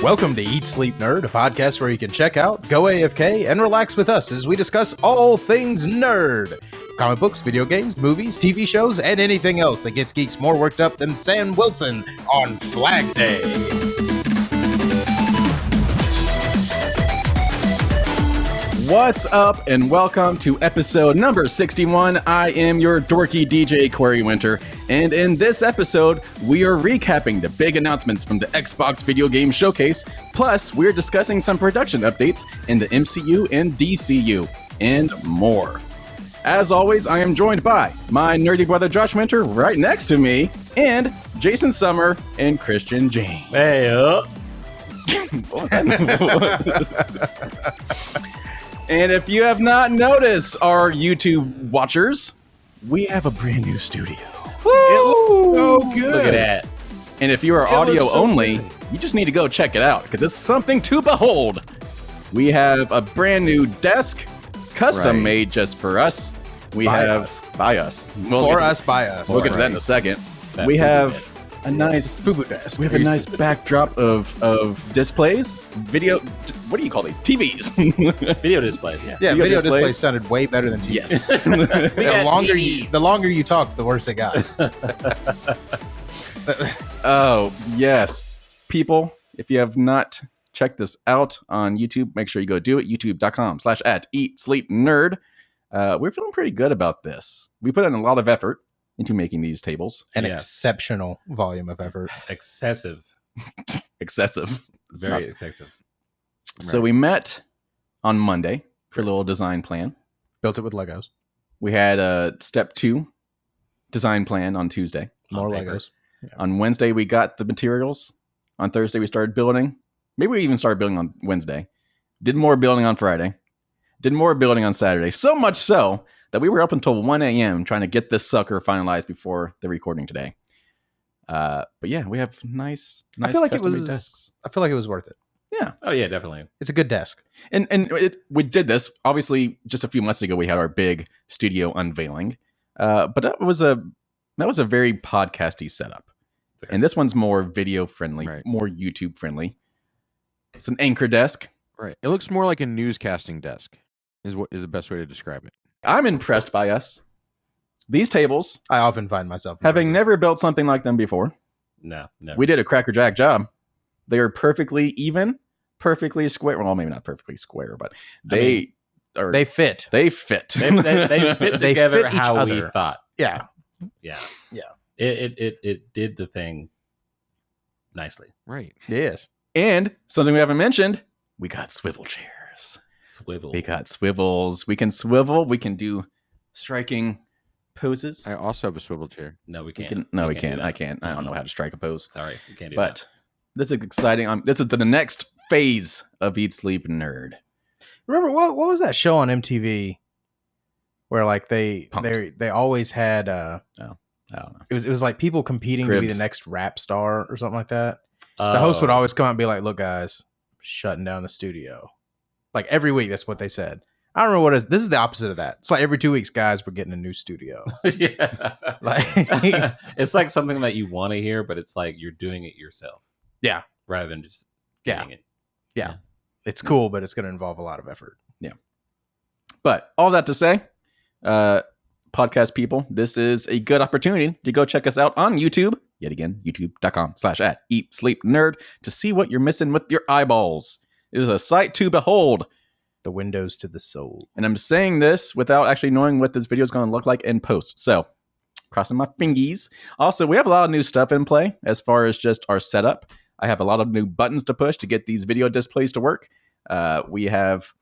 Welcome to Eat, Sleep, Nerd, a podcast where you can check out, go AFK, and relax with us as we discuss all things nerd. Comic books, video games, movies, TV shows, and anything else that gets geeks more worked up than Sam Wilson on Flag Day. What's up, and welcome to episode number 61. I am your dorky DJ, Corey Winter, and in this episode, we are recapping the big announcements from the Xbox Video Game Showcase, plus we're discussing some production updates in the MCU and DCU, and more. As always, I am joined by my nerdy brother Josh Winter right next to me, and Jason Summer and Christian James. Hey up. What was that? And if you have not noticed, our YouTube watchers, we have a brand new studio. Woo! It looks so good. Look at that. And if you are audio only, you just need to go check it out because it's something to behold. We have a brand new desk, custom made just for us. We By have us. by us. For us, by us. We'll get to that in a second. That we Fubu have desk. a nice Fubu desk. we have a nice backdrop of displays, video. What do you call these? TVs. Video displays. Yeah. Yeah, Video video displays. displays sounded way better than TV. Yes. The longer you talk, the worse it got. Oh, yes. People, if you have not checked this out on YouTube, make sure you go do it. youtube.com/eatsleepnerd. We're feeling pretty good about this. We put in a lot of effort into making these tables. An Yeah. exceptional volume of effort. Excessive. Excessive. It's Very not- excessive. So we met on Monday for a little design plan. Built it with Legos. We had a step 2 design plan on Tuesday. More On paper. Legos. On Wednesday, we got the materials. On Thursday, we started building. Maybe we even started building on Wednesday. Did more building on Friday. Did more building on Saturday. So much so that we were up until 1 a.m. trying to get this sucker finalized before the recording today. But yeah, we have nice I feel like it custom-made was. desks. I feel like it was worth it. Yeah. Oh yeah, definitely. It's a good desk. And we did this, obviously, just a few months ago. We had our big studio unveiling. But that was a very podcasty setup. Fair. And this one's more video friendly, Right. more YouTube friendly. It's an anchor desk. Right. It looks more like a newscasting desk is the best way to describe it. I'm impressed by us. These tables, I often find myself having impressed. never built something like them before, No. we did a crackerjack job. They are perfectly even, perfectly square. Well, maybe not perfectly square, but I They fit. they fit. They fit They together fit each how other. we thought. Yeah. Yeah. Yeah. It did the thing nicely. Right. Yes. And something we haven't mentioned, we got swivel chairs. Swivel. We got swivels. We can swivel. We can do striking poses. I also have a swivel chair. No, we We can't. can, no, we do can't. that. I can't. I don't know how to strike a pose. Sorry, you can't do But this is exciting. This is the next phase of Eat, Sleep, Nerd. Remember what was that show on MTV where like they Punk'd. always had I don't know. it was like people competing to be Cribs. the next rap star or something like that. that. The host would Oh. always come out and be like, "Look, guys, shutting down the studio." Like every week, that's what they said. I don't know what it is. This is the opposite of that. It's like every 2 weeks, guys, we're getting a new studio. Yeah. Like- It's like something that you want to hear, but it's like you're doing it yourself. Yeah. Rather than just Yeah. getting it. It's cool, but it's going to involve a lot of effort. But all that to say, podcast people, this is a good opportunity to go check us out on YouTube. Yet again, youtube.com/eatsleepnerd to see what you're missing with your eyeballs. It is a sight to behold. The windows to the soul. And I'm saying this without actually knowing what this video is going to look like in post. So, crossing my fingies. Also, we have a lot of new stuff in play as far as just our setup. I have a lot of new buttons to push to get these video displays to work. We have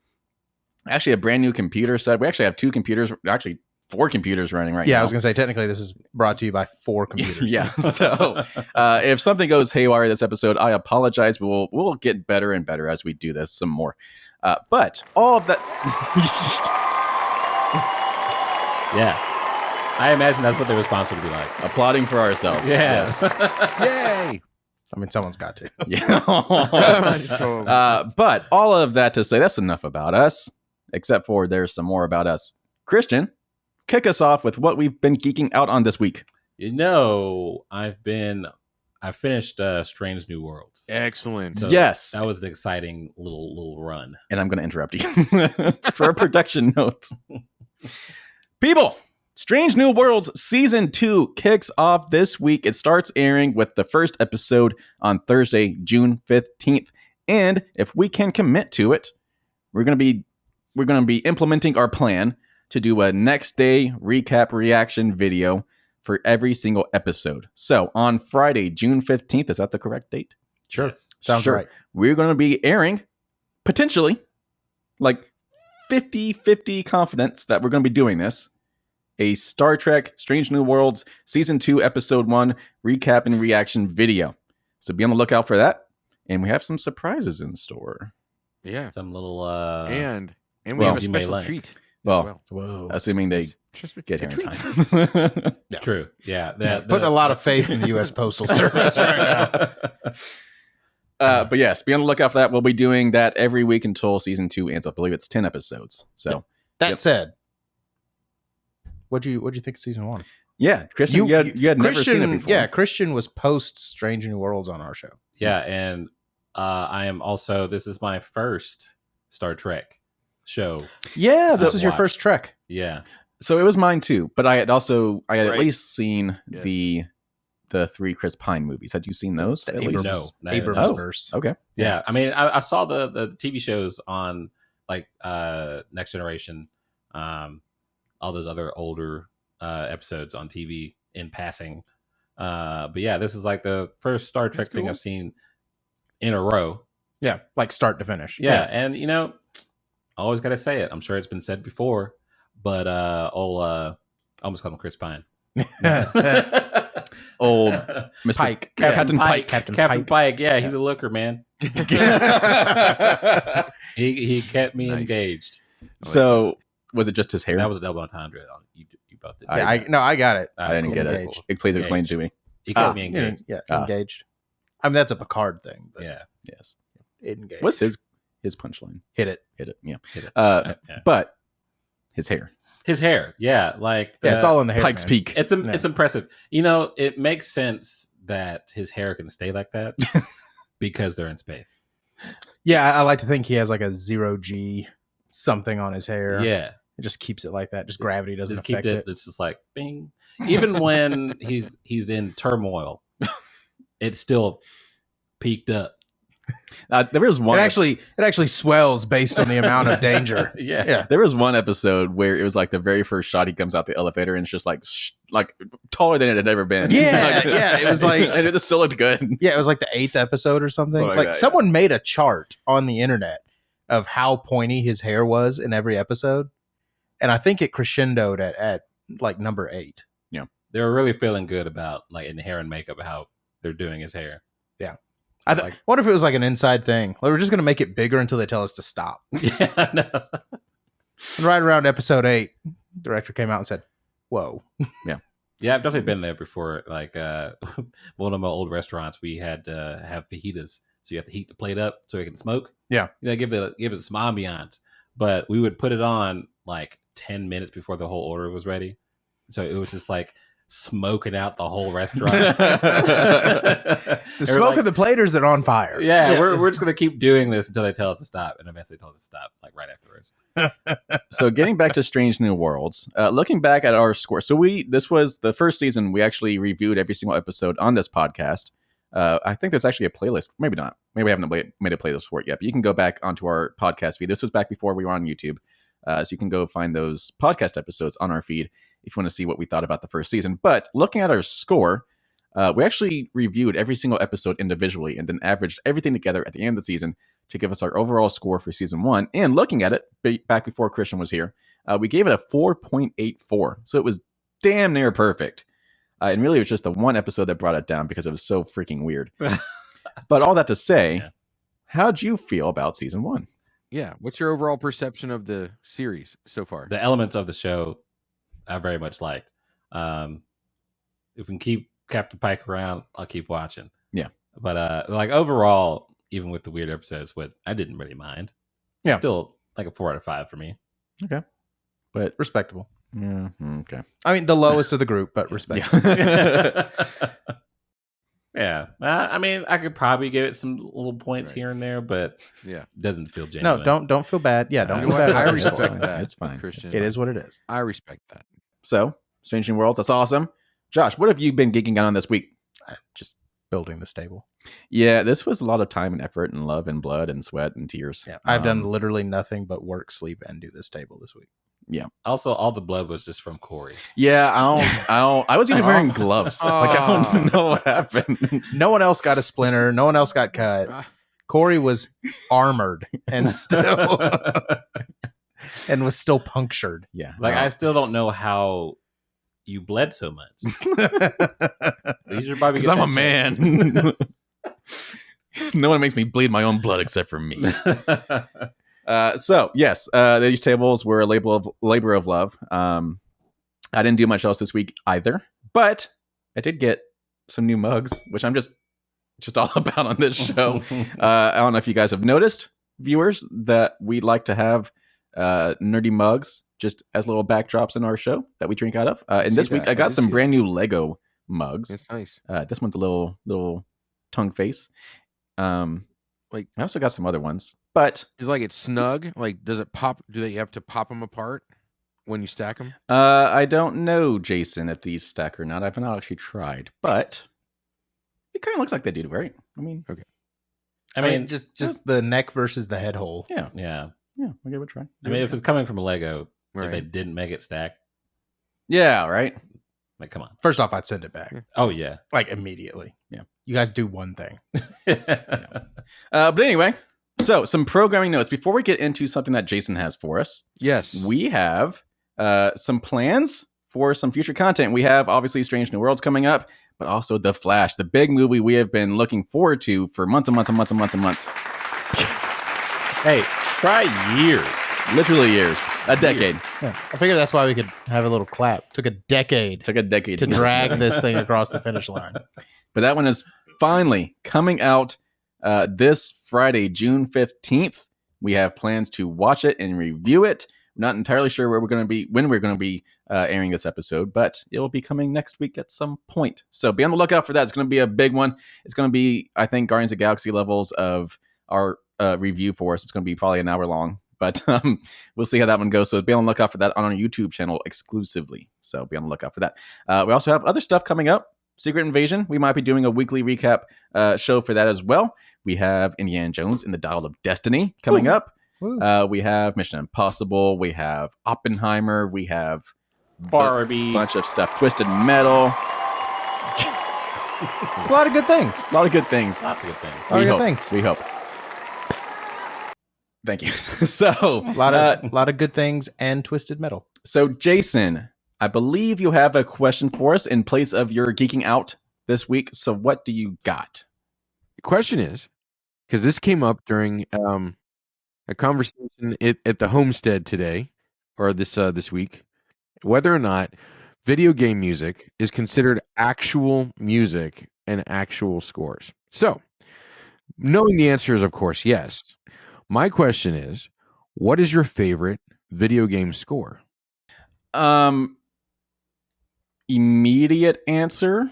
actually a brand new computer set. We actually have 2 computers, actually 4 computers running right now. Yeah, I was going to say, technically, this is brought to you by 4 computers. Yeah. So if something goes haywire this episode, I apologize. We'll get better and better as we do this some more. But all of that. Yeah. I imagine that's what the response would be like. Applauding for ourselves. Yes. Yay! I mean, someone's got to. Yeah. But all of that to say, that's enough about us, except for there's some more about us. Christian, kick us off with what we've been geeking out on this week. You know, I've been I finished Strange New Worlds. Excellent. So yes. that was an exciting little run. And I'm going to interrupt you for a production note. People, Strange New Worlds Season 2 kicks off this week. It starts airing with the first episode on Thursday, June 15th. And if we can commit to it, we're going to be implementing our plan to do a next day recap reaction video for every single episode. So on Friday, June 15th, is that the correct date? Sure. Yes. Sounds Sure. right. We're going to be airing, potentially, like 50-50 confidence that we're going to be doing this, a Star Trek Strange New Worlds Season 2, Episode 1 recap and reaction video. So be on the lookout for that. And we have some surprises in store. Yeah. Some little And we well, have a you may special like. treat. Well, Whoa. assuming they Just get here a in treat. time. Yeah. True. Yeah. Putting a lot of faith in the U.S. Postal Service right now. But yes, be on the lookout for that. We'll be doing that every week until Season 2 ends. I believe it's 10 episodes. So, That Yep. said, what'd you think of season 1? yeah, Christian, you had never seen it before. Yeah, Christian was post Strange New Worlds on our show. Yeah, and I am also. This is my first Star Trek show. Yeah, So this was your watch. first Trek. Yeah. So it was mine too, but I had at Right. least seen Yes. the 3 Chris Pine movies. Had you seen those? The at Abrams, least? No, Abrams no. verse. Okay. Yeah, I mean, I saw the TV shows on like Next Generation, all those other older episodes on TV in passing. But yeah, this is like the first Star Trek thing cool. I've seen in a row. Yeah, like start to finish. Yeah, and you know, always got to say it. I'm sure it's been said before, but I almost called him Chris Pine. Old Mr. Pike. Captain Pike. Captain Captain Pike. Pike. Yeah, he's a looker, man. He kept me Nice. engaged. So was it just his hair? That was a double entendre. You both did. Yeah, I got it. I didn't get it. Engaged. Please explain to me. He kept Ah, me engaged. Yeah, Ah. engaged. I mean, that's a Picard thing. But Yeah. Yes. engaged. What's his punchline? Hit it? Hit it. Yeah. Hit it. Uh, Yeah. But his hair. His hair. Yeah, like Yeah, it's all in the hair. Pike's man. Peak. It's it's impressive. You know, it makes sense that his hair can stay like that because they're in space. Yeah, I like to think he has like a 0G something on his hair. Yeah. It just keeps it like that. Just gravity doesn't Just keep affect it. It's just like bing. Even when he's in turmoil, it's still peaked up. There was one. It actually swells based on the amount of danger. Yeah. Yeah. There was one episode where it was like the very first shot he comes out the elevator and it's just like taller than it had ever been. Yeah, Like- yeah, it was like- and it just still looked good. Yeah, it was like the 8th episode or something. Something like Like that, someone made a chart on the internet of how pointy his hair was in every episode, and I think it crescendoed at like number 8. They were really feeling good about like in hair and makeup how they're doing his hair. I Like- wonder if it was like an inside thing. Like, we're just going to make it bigger until they tell us to stop. Yeah, I know. And right around episode 8, director came out and said, "Whoa." Yeah, I've definitely been there before. Like one of my old restaurants, we had to have fajitas, so you have to heat the plate up so it can smoke. Yeah. you know, give it some ambiance. But we would put it on like 10 minutes before the whole order was ready, so it was just like smoking out the whole restaurant. The smoke of the platers that are on fire. Yeah, we're just gonna keep doing this until they tell us to stop, and eventually told us to stop, like right afterwards. So getting back to Strange New Worlds, looking back at our score. So this was the first season. We actually reviewed every single episode on this podcast. I think there's actually a playlist. Maybe not. Maybe we haven't made a playlist for it yet. But you can go back onto our podcast feed. This was back before we were on YouTube. So you can go find those podcast episodes on our feed if you want to see what we thought about the first season. But looking at our score, we actually reviewed every single episode individually and then averaged everything together at the end of the season to give us our overall score for season 1. And looking at it back before Christian was here, we gave it a 4.84. So it was damn near perfect. And really, it was just the one episode that brought it down because it was so freaking weird. But all that to say, Yeah. how'd you feel about season 1? Yeah. What's your overall perception of the series so far? The elements of the show I very much liked. If we can keep Captain Pike around, I'll keep watching. Yeah. But like overall, even with the weird episodes, I didn't really mind. Yeah. Still like a 4 out of 5 for me. But Respectable. yeah, okay. I mean, the lowest of the group, but respectable. Yeah. Yeah, I mean, I could probably give it some little points here and there, but Yeah. it doesn't feel genuine. No, don't feel bad. Yeah, don't You feel know what? bad. I about yourself. respect that. It's fine. Christian. It is what it is. I respect that. So, Strange New Worlds, that's awesome. Josh, what have you been geeking out on this week? Just building this table. Yeah, this was a lot of time and effort and love and blood and sweat and tears. Yeah, I've done literally nothing but work, sleep, and do this table this week. Also, all the blood was just from Corey. Yeah, I was even wearing gloves. Like, I don't know what happened. No one else got a splinter. No one else got cut. Corey was armored and still and was still punctured. Yeah, Like, I still don't know how you bled so much. You should probably because get I'm a that man. No one makes me bleed my own blood except for me. checked. So yes, these tables were a labor of love. I didn't do much else this week either, but I did get some new mugs, which I'm just all about on this show. I don't know if you guys have noticed, viewers, that we like to have nerdy mugs just as little backdrops in our show that we drink out of. And See this week that. I I got did some see brand new Lego mugs. It's nice. This one's a little tongue face. Like, I also got some other ones, but is like it's snug. Like, does it pop? Do they have to pop them apart when you stack them? I don't know, Jason, if these stack or not. I've not actually tried, but it kind of looks like they do, right? I mean, Okay. I mean, just the neck versus the head hole. yeah, yeah. we'll give it a try. I mean, if it's coming from a Lego, Right. if they didn't make it stack, Yeah, right. like, come on. First off, I'd send it back Oh yeah. like immediately. Yeah. You guys do one thing. But anyway, so some programming notes before we get into something that Jason has for us. Yes. We have some plans for some future content. We have obviously Strange New Worlds coming up, but also The Flash, the big movie we have been looking forward to for months and months and months and months and months. Hey, try years. Literally years, a decade. Yeah. I figured that's why we could have a little clap. Took a decade Took a decade to get drag this. this thing across the finish line. But that one is finally coming out this Friday, June 15th. We have plans to watch it and review it. I'm not entirely sure when we're going to be airing this episode, but it will be coming next week at some point. So be on the lookout for that. It's going to be a big one. It's going to be, I think, Guardians of the Galaxy levels of our review for us. It's going to be probably an hour long, but we'll see how that one goes. So be on the lookout for that on our YouTube channel exclusively. So be on the lookout for that. We also have other stuff coming up. Secret Invasion. We might be doing a weekly recap show for that as well. We have Indiana Jones and the Dial of Destiny coming up. We have Mission Impossible. We have Oppenheimer. We have Barbie. a bunch of stuff. Twisted Metal. A lot of good things. A lot of good things. Lots of good things. Oh, We yeah, hope. thanks. We hope. Thank you. So, A lot of good things and Twisted Metal. so Jason, I believe you have a question for us in place of your geeking out this week. So what do you got? The question is, because this came up during a conversation at the homestead today, or this week, whether or not video game music is considered actual music and actual scores. So, knowing the answer is, of course, yes. My question is, what is your favorite video game score? Immediate answer.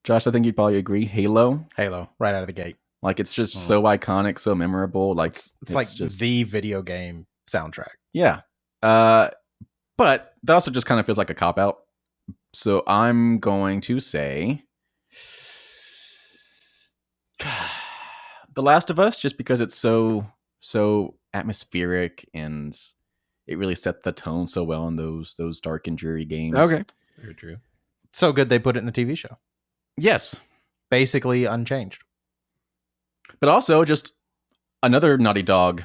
Josh, I think you'd probably agree. Halo. Halo, right out of the gate. Like, it's just so iconic, so memorable. Like, It's like the video game soundtrack. yeah. But that also just kind of feels like a cop out. So I'm going to say The Last of Us, just because it's so atmospheric and it really set the tone so well in those dark and dreary games. Okay. Very true. So good they put it in the TV show. Yes. Basically unchanged. But also just another Naughty Dog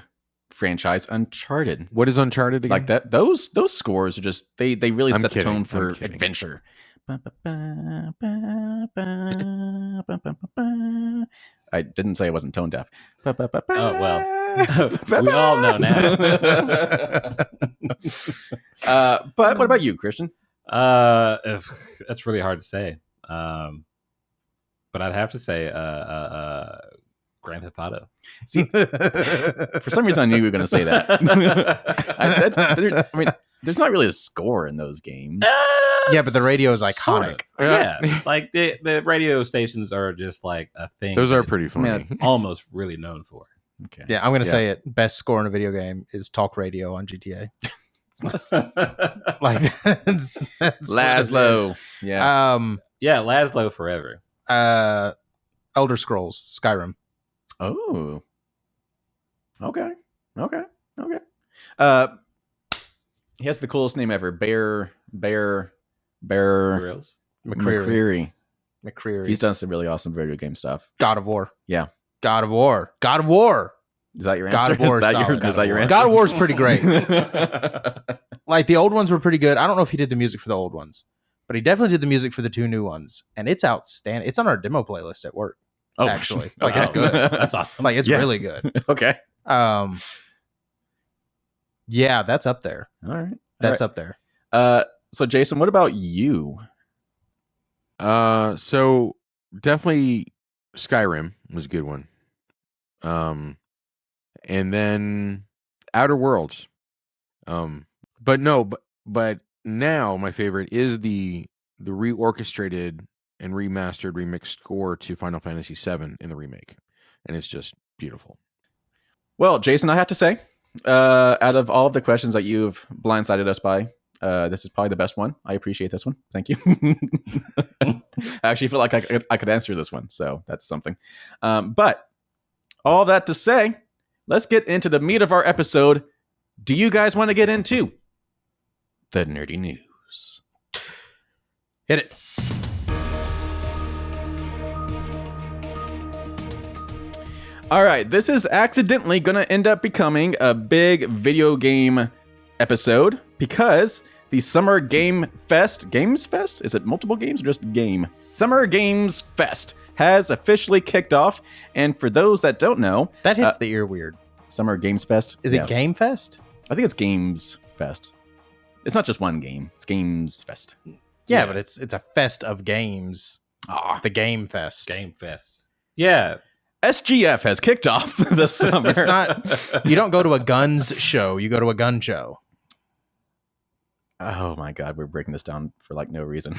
franchise, Uncharted. What is Uncharted again? Like that, those scores are just they really I'm set the kidding, tone I'm for kidding. adventure. I didn't say I wasn't tone deaf. Oh, well. We all know now. But what about you, Christian? That's really hard to say. But I'd have to say Grand Theft Auto. See, for some reason I knew you were going to say that. I mean, there's not really a score in those games. Yeah, but the radio is Sort iconic. of. Yeah, like the radio stations are just like a thing. Those that are it's pretty funny. almost really known for. Okay. Yeah, I'm gonna say it. Best score in a video game is Talk Radio on GTA. Like that's what it is. Laszlo. Yeah. Yeah, Laszlo forever. Elder Scrolls Skyrim. Oh. Okay. He has the coolest name ever. Bear Grills. McCreary. He's done some really awesome video game stuff. God of War. Yeah. God of War. God of War. Is that your answer? God of War. Is that your answer? God of War is pretty great. Like the old ones were pretty good. I don't know if he did the music for the old ones, but he definitely did the music for the 2 new ones, and it's outstanding. It's on our demo playlist at work. Oh, actually, like okay. it's good. That's awesome. Like it's Yeah. really good. Okay. Yeah, that's up there. All right. That's up there. So Jason, what about you? So definitely Skyrim was a good one. And then Outer Worlds. But now my favorite is the reorchestrated and remastered remixed score to Final Fantasy VII in the remake, and it's just beautiful. Well, Jason, I have to say, out of all of the questions that you've blindsided us by, this is probably the best one. I appreciate this one. Thank you. I actually feel like I could answer this one, so that's something. But all that to say, let's get into the meat of our episode. Do you guys want to get into the nerdy news? Hit it. All right, this is accidentally going to end up becoming a big video game episode because the Summer Games Fest, is it multiple games or just game? Summer Games Fest has officially kicked off, and for those that don't know, That hits the ear weird. Summer Games Fest Is it Game Fest? I think it's Games Fest. It's not just one game; it's Games Fest. Yeah, but it's a fest of games. Ah, It's the Game Fest. Game Fest. Yeah. SGF has kicked off the summer. It's not. You don't go to a guns show. You go to a gun show. Oh my god, we're breaking this down for like no reason.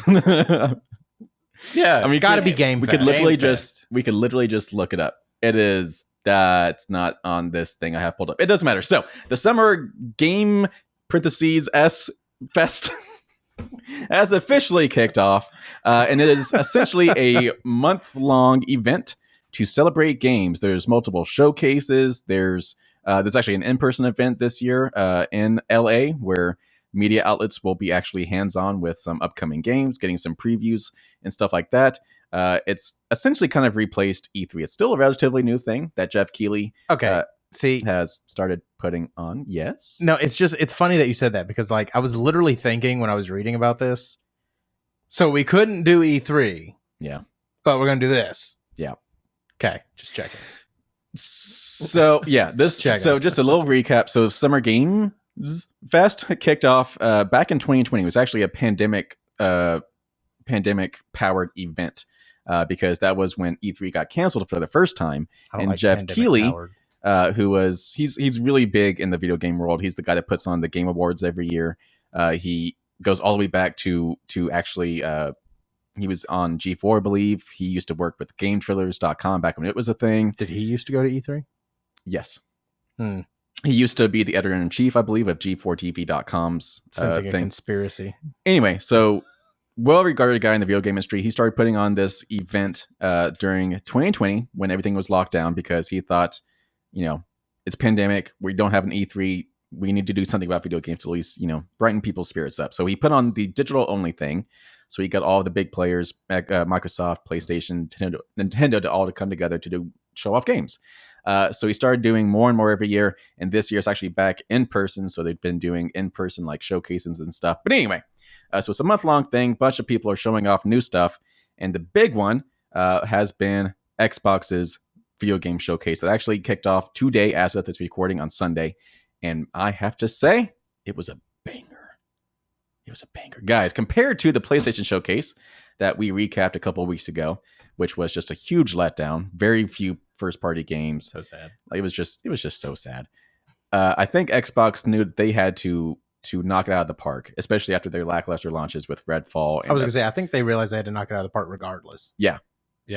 Yeah. I mean, It's got to be Game we Fest. could literally Game just Fest. we could literally just look it up. That's not on this thing I have pulled up. It doesn't matter. So the Summer Game (S Fest) has officially kicked off, and it is essentially a month-long event to celebrate games. There's multiple showcases. There's actually an in-person event this year in LA where media outlets will be actually hands-on with some upcoming games, getting some previews and stuff like that. It's essentially kind of replaced E3. It's still a relatively new thing that Jeff Keighley Okay. See, has started putting on. Yes. no, it's funny that you said that because like I was literally thinking when I was reading about this. So we couldn't do E3, Yeah. but we're gonna do this. Yeah. Okay, just checking. So yeah, Just checking. so just a little recap. So Summer Games Fest kicked off back in 2020. It was actually a pandemic powered event because that was when E3 got canceled for the first time. I don't And like Jeff pandemic Keighley, powered. he's really big in the video game world. He's the guy that puts on the Game Awards every year. He goes all the way back to actually he was on G4, I believe. He used to work with GameTrailers.com back when it was a thing. Did he used to go to E3? Yes. Hmm. He used to be the editor-in-chief, I believe, of G4TV.com's Sensing a thing. conspiracy. Anyway, so well-regarded guy in the video game industry. He started putting on this event during 2020 when everything was locked down because he thought, it's pandemic. We don't have an E3. We need to do something about video games to at least, brighten people's spirits up. So he put on the digital-only thing. So he got all the big players, Microsoft, PlayStation, Nintendo to all to come together to show off games. So he started doing more and more every year. And this year it's actually back in person. So they've been doing in-person like showcases and stuff. But anyway, so it's a month-long thing. Bunch of people are showing off new stuff. And the big one has been Xbox's video game showcase that actually kicked off today as of this recording on Sunday. And I have to say, it was a banger. It was a banger. Guys, compared to the PlayStation showcase that we recapped a couple of weeks ago, which was just a huge letdown, very few first-party games. So sad. It was just so sad. I think Xbox knew that they had to to knock it out of the park, especially after their lackluster launches with Redfall. And I was gonna say, I think they realized they had to knock it out of the park regardless. Yeah,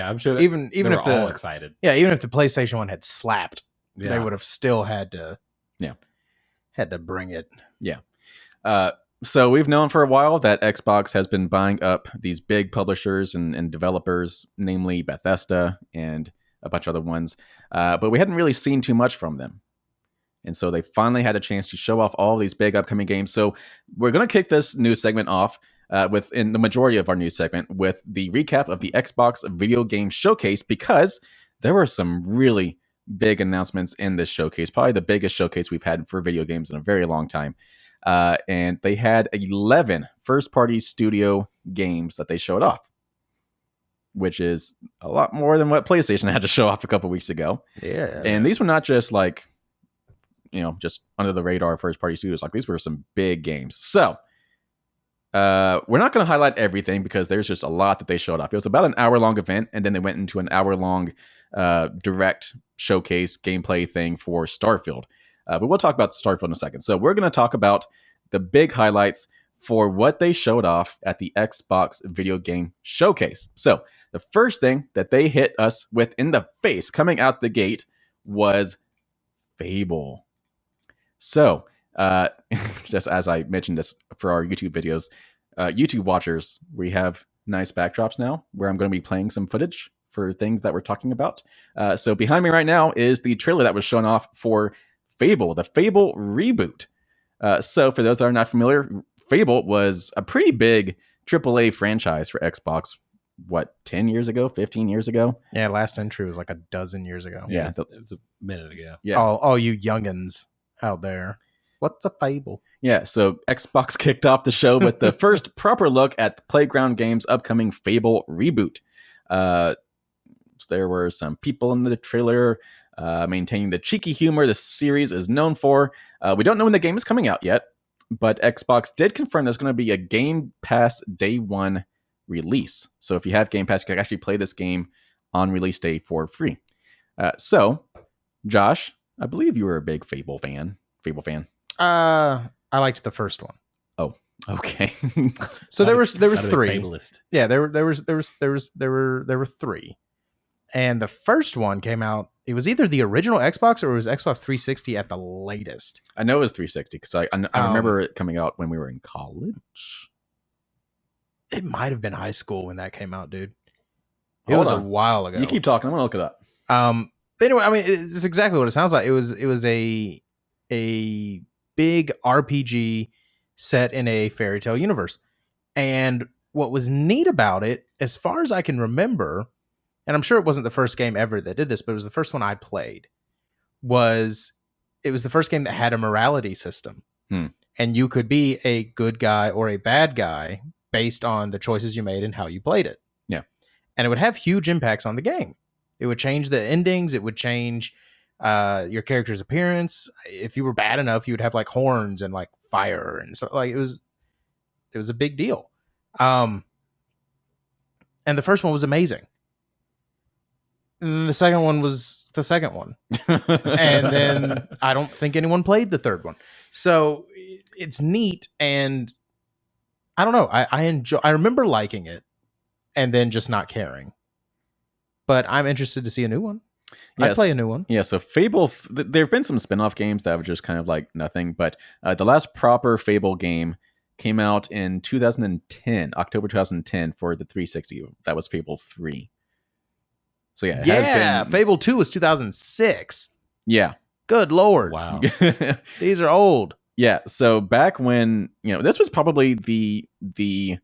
I'm sure. Even they if were all excited. Yeah, even if the PlayStation one had slapped, Yeah. they would have still had to. Yeah. Had to bring it. Yeah. So we've known for a while that Xbox has been buying up these big publishers and developers, namely Bethesda and a bunch of other ones, but we hadn't really seen too much from them. And so they finally had a chance to show off all these big upcoming games. So we're going to kick this news segment off in the majority of our news segment with the recap of the Xbox Video Game Showcase, because there were some really big announcements in this showcase, probably the biggest showcase we've had for video games in a very long time. And they had 11 first-party studio games that they showed off, which is a lot more than what PlayStation had to show off a couple weeks ago. Yeah. And these were not just like, just under the radar first-party studios. Like, these were some big games. So we're not going to highlight everything because there's just a lot that they showed off. It was about an hour-long event, and then they went into an hour-long direct showcase gameplay thing for Starfield. But we'll talk about Starfield in a second. So we're going to talk about the big highlights for what they showed off at the Xbox Video Game Showcase. So the first thing that they hit us with in the face coming out the gate was Fable. So just as I mentioned this for our YouTube videos, YouTube watchers, we have nice backdrops now where I'm going to be playing some footage for things that we're talking about. So behind me right now is the trailer that was shown off for Fable, the Fable reboot. So for those that are not familiar, Fable was a pretty big AAA franchise for Xbox, 10 years ago, 15 years ago? Yeah, last entry was like a dozen years ago. Yeah. It was a minute ago. Yeah. All you youngins out there. What's a Fable? Yeah, so Xbox kicked off the show with the first proper look at the Playground Games' upcoming Fable reboot. There were some people in the trailer maintaining the cheeky humor the series is known for. We don't know when the game is coming out yet, but Xbox did confirm there's going to be a Game Pass Day 1 release. So if you have Game Pass, you can actually play this game on release day for free. So, Josh, I believe you were a big Fable fan. I liked the first one. Oh, okay. So there was Not a big three. Fableist. Yeah, there were three. And the first one came out, it was either the original Xbox or it was Xbox 360 at the latest. I know it was 360 because I remember it coming out when we were in college. It might have been high school when that came out, dude. It Hold was on. a while ago. You keep talking. I'm going to look it up. But anyway, I mean, it's exactly what it sounds like. It was a big RPG set in a fairy tale universe. And what was neat about it, as far as I can remember, and I'm sure it wasn't the first game ever that did this, but it was the first one I played, it was the first game that had a morality system. And you could be a good guy or a bad guy based on the choices you made and how you played it. Yeah. And it would have huge impacts on the game. It would change the endings. It would change your character's appearance. If you were bad enough, you would have like horns and like fire. And so like it was a big deal. And the first one was amazing. And the second one was the second one. And then I don't think anyone played the third one. So it's neat. And I don't know. I remember liking it and then just not caring. But I'm interested to see a new one. I'd play a new one. Yeah, so Fable, there have been some spin-off games that were just kind of like nothing, but the last proper Fable game came out in 2010, October 2010 for the 360. That was Fable 3. So yeah, it has been... Fable 2 was 2006. Yeah. Good Lord. Wow. These are old. Yeah, so back when, this was probably the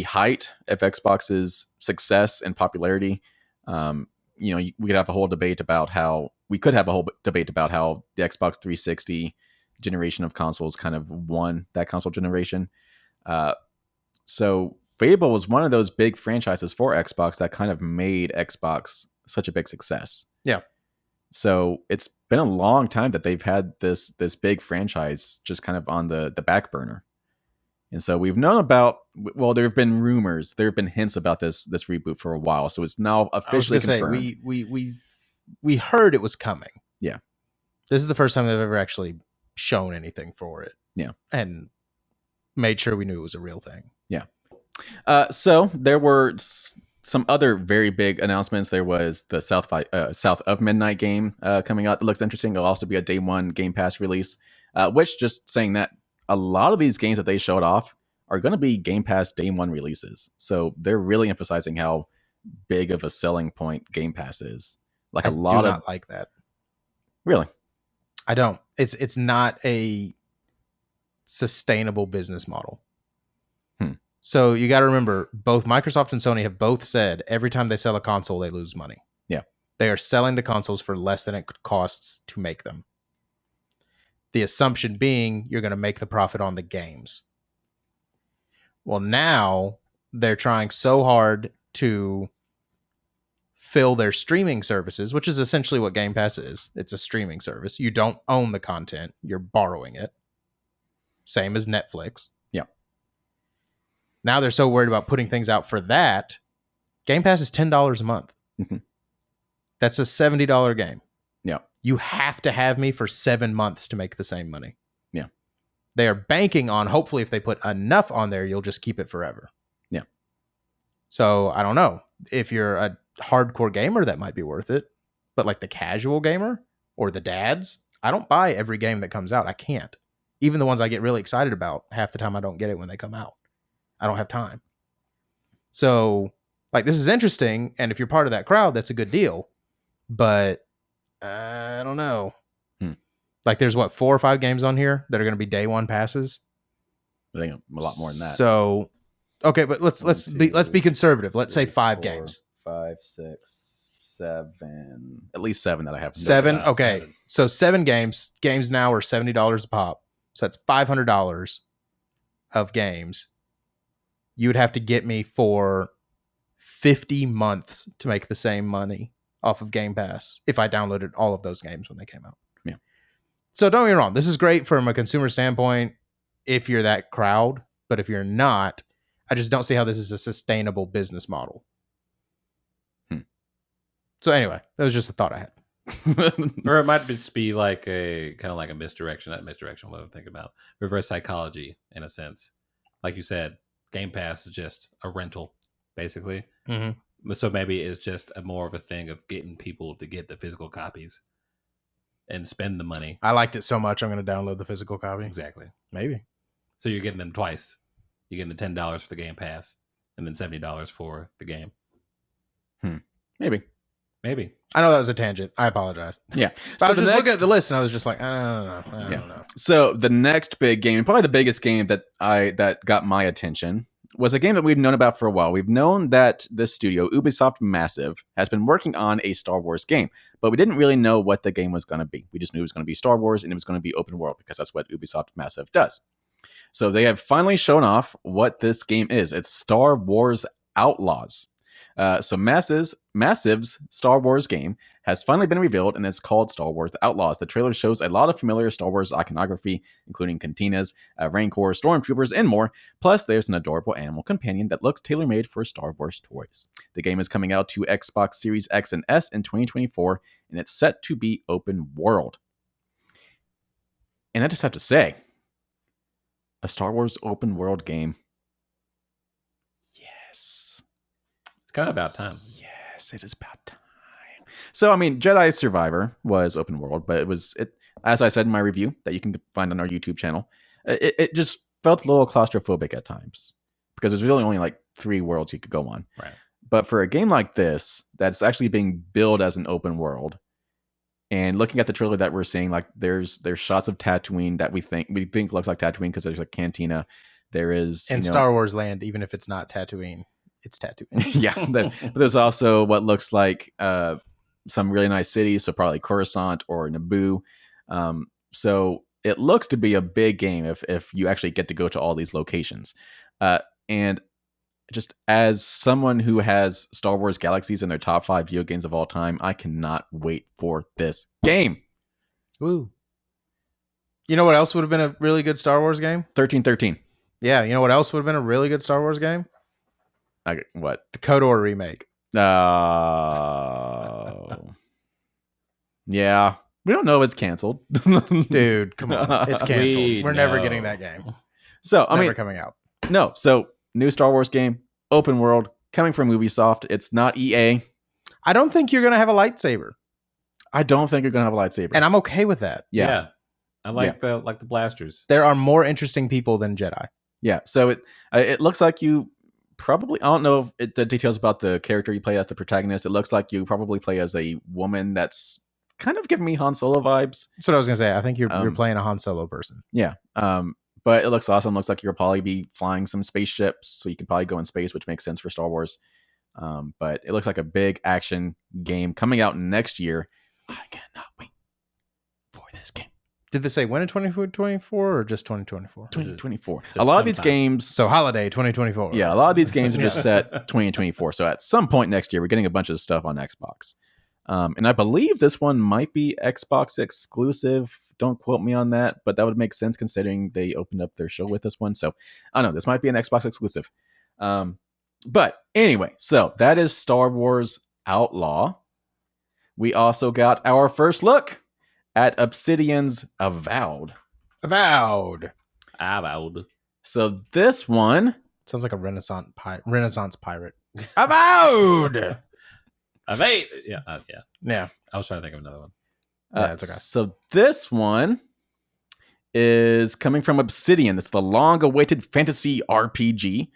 height of Xbox's success and popularity. We could have a whole debate about how the Xbox 360 generation of consoles kind of won that console generation. So Fable was one of those big franchises for Xbox that kind of made Xbox such a big success. Yeah. So it's been a long time that they've had this big franchise just kind of on the back burner. And so we've known about, there have been rumors, there have been hints about this reboot for a while. So it's now officially confirmed. We heard it was coming. Yeah. This is the first time they've ever actually shown anything for it. Yeah. And made sure we knew it was a real thing. Yeah. So there were some other very big announcements. There was the South of Midnight game coming out that looks interesting. It'll also be a day one Game Pass release, which just saying that a lot of these games that they showed off are going to be Game Pass day one releases. So they're really emphasizing how big of a selling point Game Pass is. Like I a lot do of not like that. Really? I don't. It's not a sustainable business model. So you got to remember, both Microsoft and Sony have both said every time they sell a console, they lose money. Yeah. They are selling the consoles for less than it costs to make them. The assumption being you're going to make the profit on the games. Well, now they're trying so hard to fill their streaming services, which is essentially what Game Pass is. It's a streaming service. You don't own the content. You're borrowing it. Same as Netflix. Yeah. Now they're so worried about putting things out for that. Game Pass is $10 a month. Mm-hmm. That's a $70 game. Yeah. You have to have me for 7 months to make the same money. Yeah. They are banking on, hopefully, if they put enough on there, you'll just keep it forever. Yeah. So I don't know. If you're a hardcore gamer, that might be worth it. But like the casual gamer or the dads, I don't buy every game that comes out. I can't. Even the ones I get really excited about, half the time I don't get it when they come out. I don't have time. So, like, this is interesting. And if you're part of that crowd, that's a good deal. But I don't know. Like, there's 4 or 5 games on here that are going to be day one passes. I think a lot more than that. So, okay, but let's be conservative. Let's say 5 games. 5, 6, 7. At least 7 that I have. 7. Okay, 7. So 7 games. Games now are $70 a pop. So that's $500 of games. You would have to get me for 50 months to make the same money off of Game Pass if I downloaded all of those games when they came out. Yeah. So don't get me wrong. This is great from a consumer standpoint if you're that crowd. But if you're not, I just don't see how this is a sustainable business model. So anyway, that was just a thought I had. Or it might just be like a kind of like a misdirection. Not misdirection, what I'm thinking about. Reverse psychology, in a sense. Like you said, Game Pass is just a rental, basically. Mm-hmm. So maybe it's just more of a thing of getting people to get the physical copies and spend the money. I liked it so much, I'm going to download the physical copy. Exactly. Maybe. So you're getting them twice. You're getting the $10 for the Game Pass and then $70 for the game. Maybe. I know that was a tangent. I apologize. Yeah. But I was just looking at the list and I was just like, I don't know. So the next big game, probably the biggest game that got my attention, was a game that we've known about for a while. We've known that this studio, Ubisoft Massive, has been working on a Star Wars game, but we didn't really know what the game was going to be. We just knew it was going to be Star Wars and it was going to be open world because that's what Ubisoft Massive does. So they have finally shown off what this game is. It's Star Wars Outlaws. So Massive's Star Wars game has finally been revealed, and it's called Star Wars Outlaws. The trailer shows a lot of familiar Star Wars iconography, including cantinas, Rancor, stormtroopers, and more. Plus, there's an adorable animal companion that looks tailor-made for Star Wars toys. The game is coming out to Xbox Series X and S in 2024, and it's set to be open world. And I just have to say, a Star Wars open world game. Yes. It's kind of about time. Yes, it is about time. So, I mean, Jedi Survivor was open world, but it as I said in my review that you can find on our YouTube channel, it just felt a little claustrophobic at times because there's really only like 3 worlds you could go on. Right. But for a game like this, that's actually being billed as an open world, and looking at the trailer that we're seeing, like there's shots of Tatooine that we think looks like Tatooine because there's a cantina. There is in Star Wars land, even if it's not Tatooine, it's Tatooine. Yeah, but there's also what looks like some really nice cities, so probably Coruscant or Naboo. So it looks to be a big game if you actually get to go to all these locations. And just as someone who has Star Wars Galaxies in their top 5 video games of all time, I cannot wait for this game. Woo. You know what else would have been a really good Star Wars game? 1313. Yeah, you know what else would have been a really good Star Wars game? What? The KOTOR remake. Oh. Yeah. We don't know if it's canceled. Dude, come on. It's canceled. We're never getting that game. So, It's never coming out. No. So, new Star Wars game, open world, coming from Ubisoft. It's not EA. I don't think you're going to have a lightsaber. I don't think you're going to have a lightsaber. And I'm okay with that. Yeah. I like the blasters. There are more interesting people than Jedi. Yeah. So it looks like you probably, I don't know the details about the character you play as the protagonist. It looks like you probably play as a woman that's kind of giving me Han Solo vibes. That's what I was going to say. I think you're playing a Han Solo person. Yeah. But it looks awesome. Looks like you'll probably be flying some spaceships, so you can probably go in space, which makes sense for Star Wars. But it looks like a big action game coming out next year. I cannot wait for this game. Did they say when in 2024 or just 2024? 2024. So a lot of sometime. these games. So holiday 2024. Yeah, a lot of these games are just set 2024. So at some point next year, we're getting a bunch of stuff on Xbox. And I believe this one might be Xbox exclusive. Don't quote me on that, but that would make sense considering they opened up their show with this one. So I don't know. This might be an Xbox exclusive. But anyway, so that is Star Wars Outlaw. We also got our first look at Obsidian's Avowed. Avowed. So this one sounds like a Renaissance pirate. Avowed. Yeah. I was trying to think of another one. It's okay. So this one is coming from Obsidian. It's the long-awaited fantasy RPG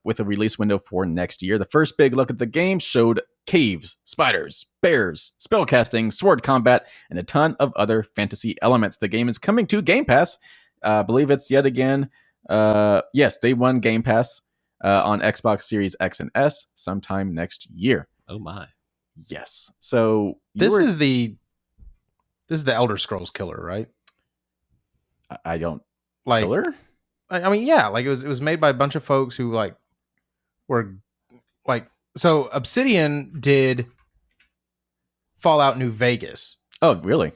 with a release window for next year. The first big look at the game showed caves, spiders, bears, spellcasting, sword combat, and a ton of other fantasy elements. The game is coming to Game Pass. I believe it's yet again. Yes, Day 1 Game Pass on Xbox Series X and S sometime next year. Oh my. Yes. So this is the Elder Scrolls killer, right? I don't like killer. I mean, yeah, like it was made by a bunch of folks who like were like, so Obsidian did Fallout New Vegas. Oh, really?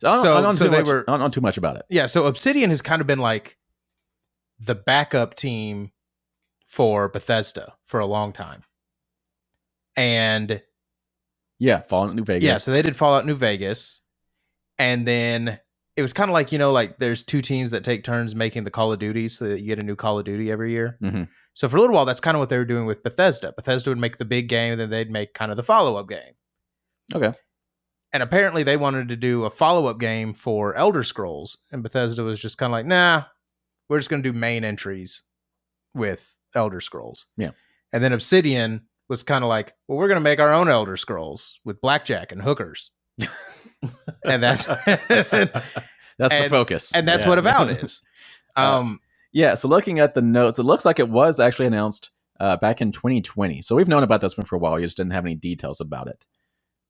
I don't know too much about it. Yeah, so Obsidian has kind of been like the backup team for Bethesda for a long time. And yeah, Fallout New Vegas. Yeah, so they did Fallout New Vegas. And then it was kind of like, like there's two teams that take turns making the Call of Duty so that you get a new Call of Duty every year. Mm-hmm. So for a little while, that's kind of what they were doing with Bethesda. Bethesda would make the big game, and then they'd make kind of the follow-up game. Okay. And apparently they wanted to do a follow-up game for Elder Scrolls, and Bethesda was just kind of like, nah, we're just going to do main entries with Elder Scrolls. Yeah. And then Obsidian was kind of like, well, we're going to make our own Elder Scrolls with blackjack and hookers. And that's the focus. And that's what Avowed is. Yeah, so looking at the notes, it looks like it was actually announced back in 2020. So we've known about this one for a while. We just didn't have any details about it.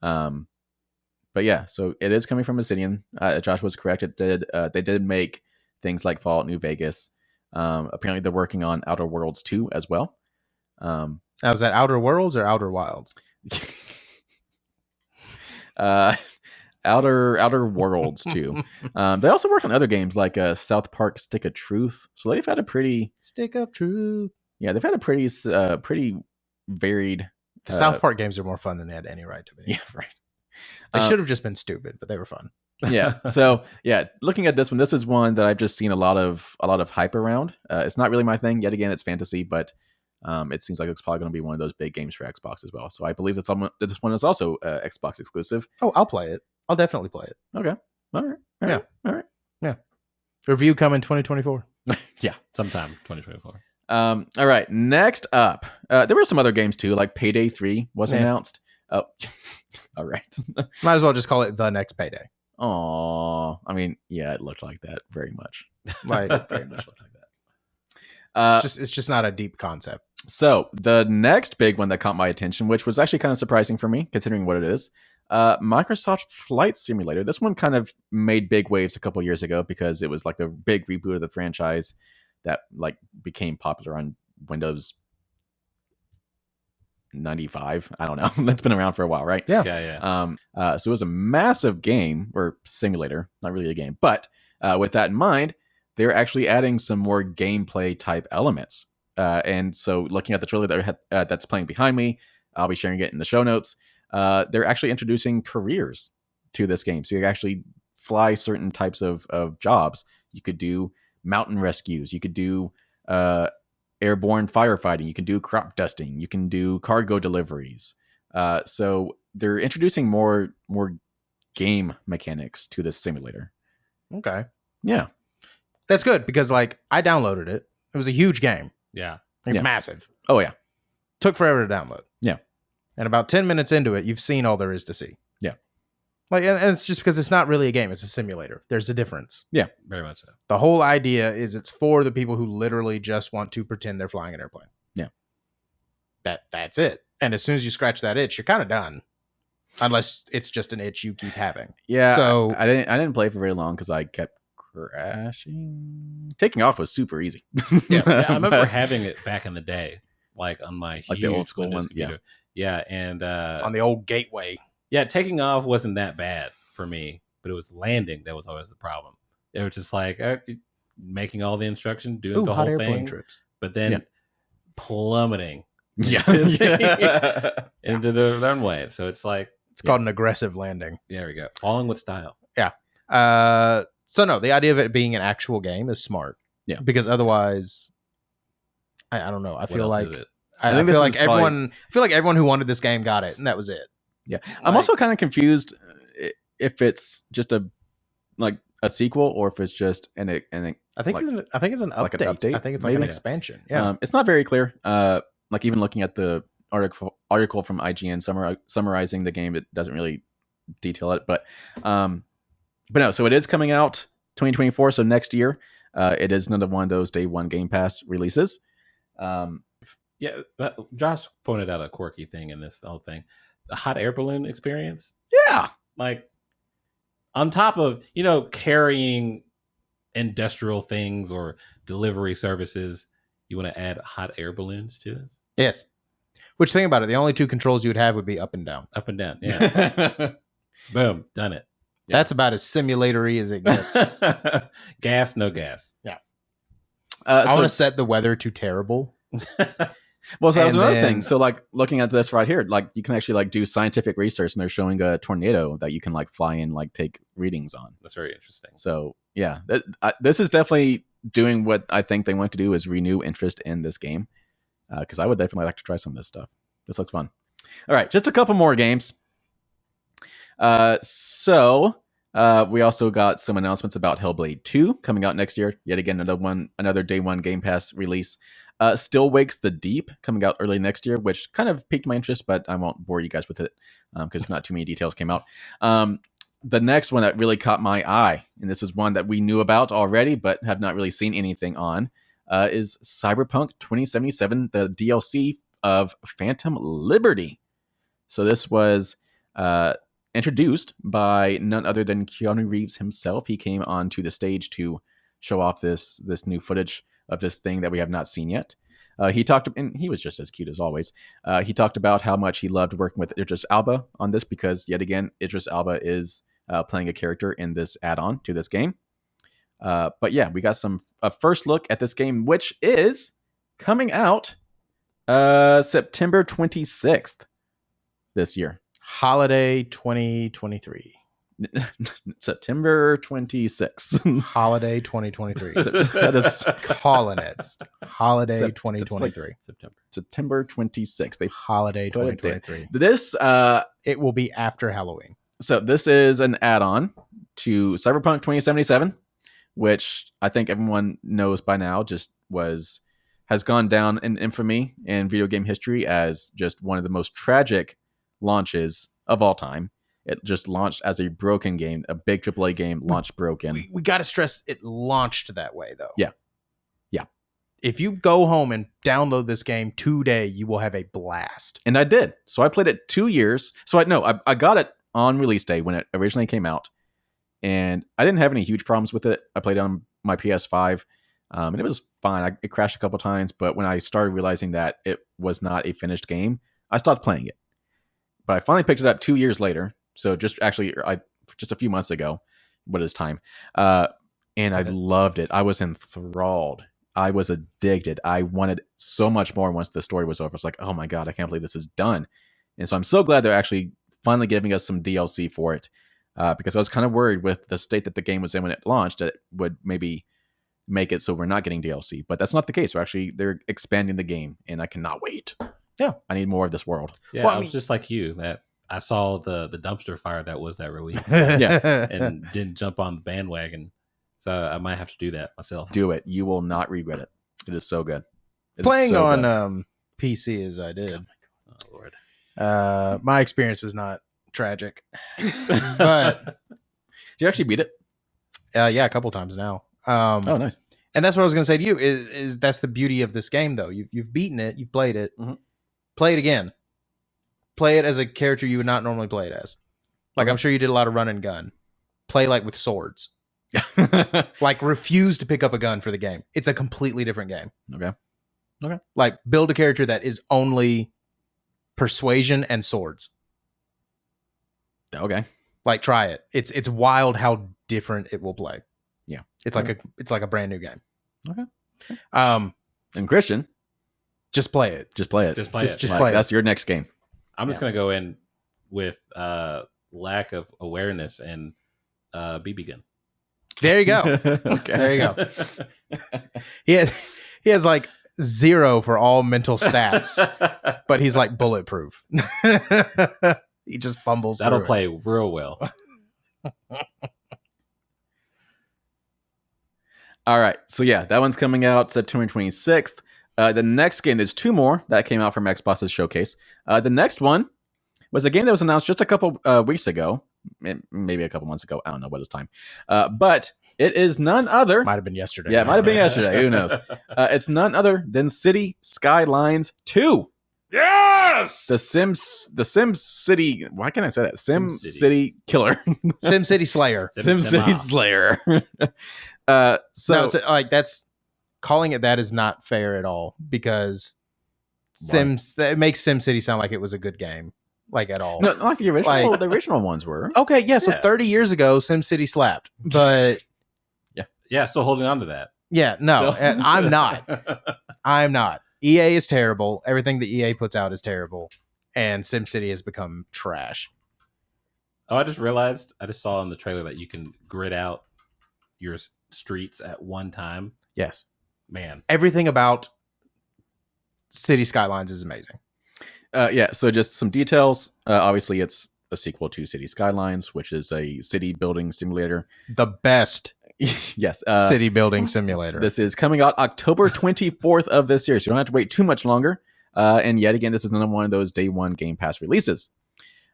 But yeah, so it is coming from Obsidian. Josh was correct. They did make things like Fallout New Vegas. Apparently they're working on Outer Worlds 2 as well. Now, is that Outer Worlds or Outer Wilds? Outer Worlds 2. They also work on other games like South Park Stick of Truth. So they've had a pretty Stick of Truth. Yeah, they've had a pretty varied. The South Park games are more fun than they had any right to be. Yeah, right. They should have just been stupid, but they were fun. Yeah. So yeah, looking at this one, this is one that I've just seen a lot of hype around. It's not really my thing. Yet again, it's fantasy, but it seems like it's probably going to be one of those big games for Xbox as well. So I believe that this one is also Xbox exclusive. Oh, I'll play it. I'll definitely play it. Okay. All right. Yeah. Review coming 2024. Yeah. Sometime 2024. All right. Next up, there were some other games too, like Payday 3 was announced. Oh, all right. Might as well just call it the next Payday. Oh, I mean, yeah, it looked like that very much. Like, very much looked like that. It's just not a deep concept. So the next big one that caught my attention, which was actually kind of surprising for me, considering what it is, Microsoft Flight Simulator. This one kind of made big waves a couple years ago because it was like the big reboot of the franchise that like became popular on Windows 95. I don't know. That's been around for a while, right? Yeah. So it was a massive game or simulator, not really a game, but with that in mind, they're actually adding some more gameplay type elements. And so looking at the trailer that's playing behind me, I'll be sharing it in the show notes. They're actually introducing careers to this game. So you actually fly certain types of jobs. You could do mountain rescues. You could do airborne firefighting. You can do crop dusting. You can do cargo deliveries. So they're introducing more game mechanics to this simulator. Okay. Yeah. That's good because like I downloaded it. It was a huge game. Yeah. It's massive. Oh yeah. Took forever to download. Yeah. And about 10 minutes into it, you've seen all there is to see. Yeah. Like, and it's just because it's not really a game. It's a simulator. There's a difference. Yeah. Very much so. The whole idea is it's for the people who literally just want to pretend they're flying an airplane. Yeah. That's it. And as soon as you scratch that itch, you're kind of done. Unless it's just an itch you keep having. Yeah. So I didn't play for very long because I kept crashing. Taking off was super easy. Yeah, I remember having it back in the day, like on my like huge the old school Windows one. computer. Yeah, and on the old gateway. yeah, taking off wasn't that bad for me, but it was landing that was always the problem. It was just like making all the instruction, doing the hot whole airplane thing, trips. but then plummeting Yeah. into the runway. So it's like It's called an aggressive landing. there we go, falling with style. So no, the idea of it being an actual game is smart. Yeah. Because otherwise, I don't know. I What feel else like is it? I I think feel this like is probably- everyone who wanted this game got it, and that was it. Yeah. I'm also kind of confused if it's just a sequel or if it's just an I think Like- it's an update. like an update, I think it's like an maybe? expansion. Yeah. it's not very clear. Like even looking at the article from IGN summarizing the game, it doesn't really detail it, but no. So it is coming out 2024, so next year. It is another one of those day one Game Pass releases. Yeah, Josh pointed out a quirky thing in this whole thing: the hot air balloon experience. Yeah, Like on top of carrying industrial things or delivery services, you want to add hot air balloons to this? Yes. Which, think about it, the only two controls you would have would be up and down. Up and down. Yeah. Boom. Done it. Yeah. That's about as simulatory as it gets. Gas, no gas. I want to set the weather to terrible. Well, so that was And another then- thing. So, like, looking at this right here, like, you can actually like do scientific research, and they're showing a tornado that you can like fly in, like, take readings on. That's very interesting. So, yeah, this is definitely doing what I think they want to do, is renew interest in this game. Because I would definitely like to try some of this stuff. This looks fun. All right, just a couple more games. So we also got some announcements about Hellblade 2 coming out next year. Yet again, another day one Game Pass release. Still Wakes the Deep coming out early next year, which kind of piqued my interest, but I won't bore you guys with it because not too many details came out. The next one that really caught my eye, and this is one that we knew about already, but have not really seen anything on, is Cyberpunk 2077, the DLC of Phantom Liberty. So this was introduced by none other than Keanu Reeves himself. He came onto the stage to show off this new footage of this thing that we have not seen yet. He talked, and he was just as cute as always. He talked about how much he loved working with Idris Elba on this because, yet again, Idris Elba is playing a character in this add-on to this game. But yeah, we got a first look at this game, which is coming out September 26th this year. Holiday 2023. September 26th. Holiday 2023. That is Calling it. Holiday That's 2023. September 26th. They Holiday put it there. 2023. This It will be after Halloween. so this is an add-on to Cyberpunk 2077, which I think everyone knows by now has gone down in infamy in video game history as just one of the most tragic launches of all time. It just launched as a broken game, a big AAA game launched broken. We got to stress it launched that way, though. Yeah. If you go home and download this game today, you will have a blast. And I did. So I played it 2 years. So I got it on release day when it originally came out. And I didn't have any huge problems with it. I played it on my PS5. And it was fine. It crashed a couple times. But when I started realizing that it was not a finished game, I stopped playing it. But I finally picked it up 2 years later. So just a few months ago. What is time? And I loved it. I was enthralled. I was addicted. I wanted so much more once the story was over. It's like, oh my God, I can't believe this is done. And so I'm so glad they're actually finally giving us some DLC for it. because I was kind of worried with the state that the game was in when it launched that it would maybe make it so we're not getting DLC. But that's not the case. They're expanding the game, and I cannot wait. Yeah. I need more of this world. Yeah, Well, I was just like you. That I saw the dumpster fire that was that release, Yeah. and didn't jump on the bandwagon. So I might have to do that myself. Do it. You will not regret it. It is so good. It is Playing so on good. PC as I did, Oh Lord. my experience was not tragic. But Did you actually beat it? yeah, a couple times now. Oh, nice. And that's what I was going to say to you is that's the beauty of this game, though. You've beaten it, you've played it, Mhm. play it again, play it as a character you would not normally play it as. Like I'm sure you did a lot of run and gun, play like with swords, like refuse to pick up a gun for the game. It's a completely different game. Okay. Like build a character that is only persuasion and swords. Okay. Like try it. It's wild how different it will play. Yeah. It's like a brand new game. Okay. And Christian, just play it. just play it. Just play it. Just Like, play it. that's your next game. I'm just gonna go in with lack of awareness and BB gun. There you go. Okay. There you go. He has like 0 for all mental stats, but he's like bulletproof. He just fumbles. That'll through play real well. All right. So yeah, that one's coming out September 26th. The next game, there's 2 more that came out from Xbox's showcase. The next one was a game that was announced just a couple weeks ago, maybe a couple months ago. I don't know what is time. But it is none other. Might have been yesterday. Yeah, it might have been yesterday. Who knows? It's none other than City Skylines 2. Yes. The Sims City. Why can't I say that? Sim City Killer. SimCity Slayer. Sim City Slayer. So like that's calling it that is not fair at all because it makes SimCity sound like it was a good game, like at all. no, not like the original. Like- The original ones were. Okay, yeah. So Yeah. 30 years ago, SimCity slapped, but Yeah, still holding on to that. yeah, no, Still- and I'm not. I'm not. EA is terrible. Everything that EA puts out is terrible, and SimCity has become trash. Oh, I just realized. I just saw in the trailer that you can grid out your streets at one time. Yes, Man, everything about City Skylines is amazing. Yeah. So just some details. Obviously, it's a sequel to City Skylines, which is a city building simulator. The best Yes. city building simulator. This is coming out October 24th of this year, so you don't have to wait too much longer. And yet again, this is another one of those day one Game Pass releases.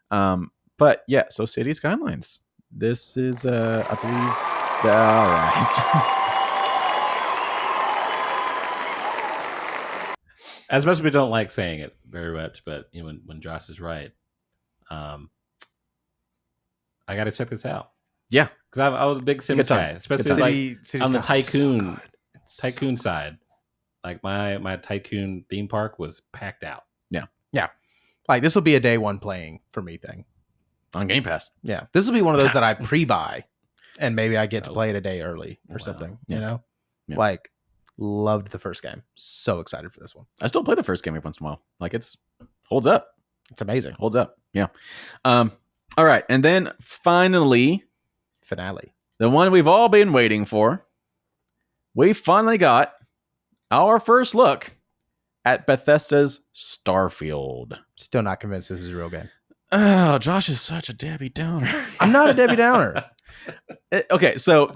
But yeah, so City Skylines. This is, I believe, all right. as much as we don't like saying it very much, but you know, when Josh is right, I got to check this out. Yeah, because I was a big a Sims good time. guy, It's a good especially time. City on the Skylines is so tycoon good. It's so tycoon side. Like my tycoon theme park was packed out. like this will be a day one playing for me thing. on Game Pass. Yeah, this will be one of those that I pre-buy, and maybe I get to Oh. play it a day early or Wow. something. Yeah. You know, Yeah. like loved the first game. So excited for this one. I still play the first game every once in a while. Like it's holds up. It's amazing. Holds up. Yeah. All right. And then finally, Finale. the one we've all been waiting for. We finally got our first look at Bethesda's Starfield. Still not convinced this is a real game. Oh, Josh is such a Debbie Downer. I'm not a Debbie Downer. Okay, so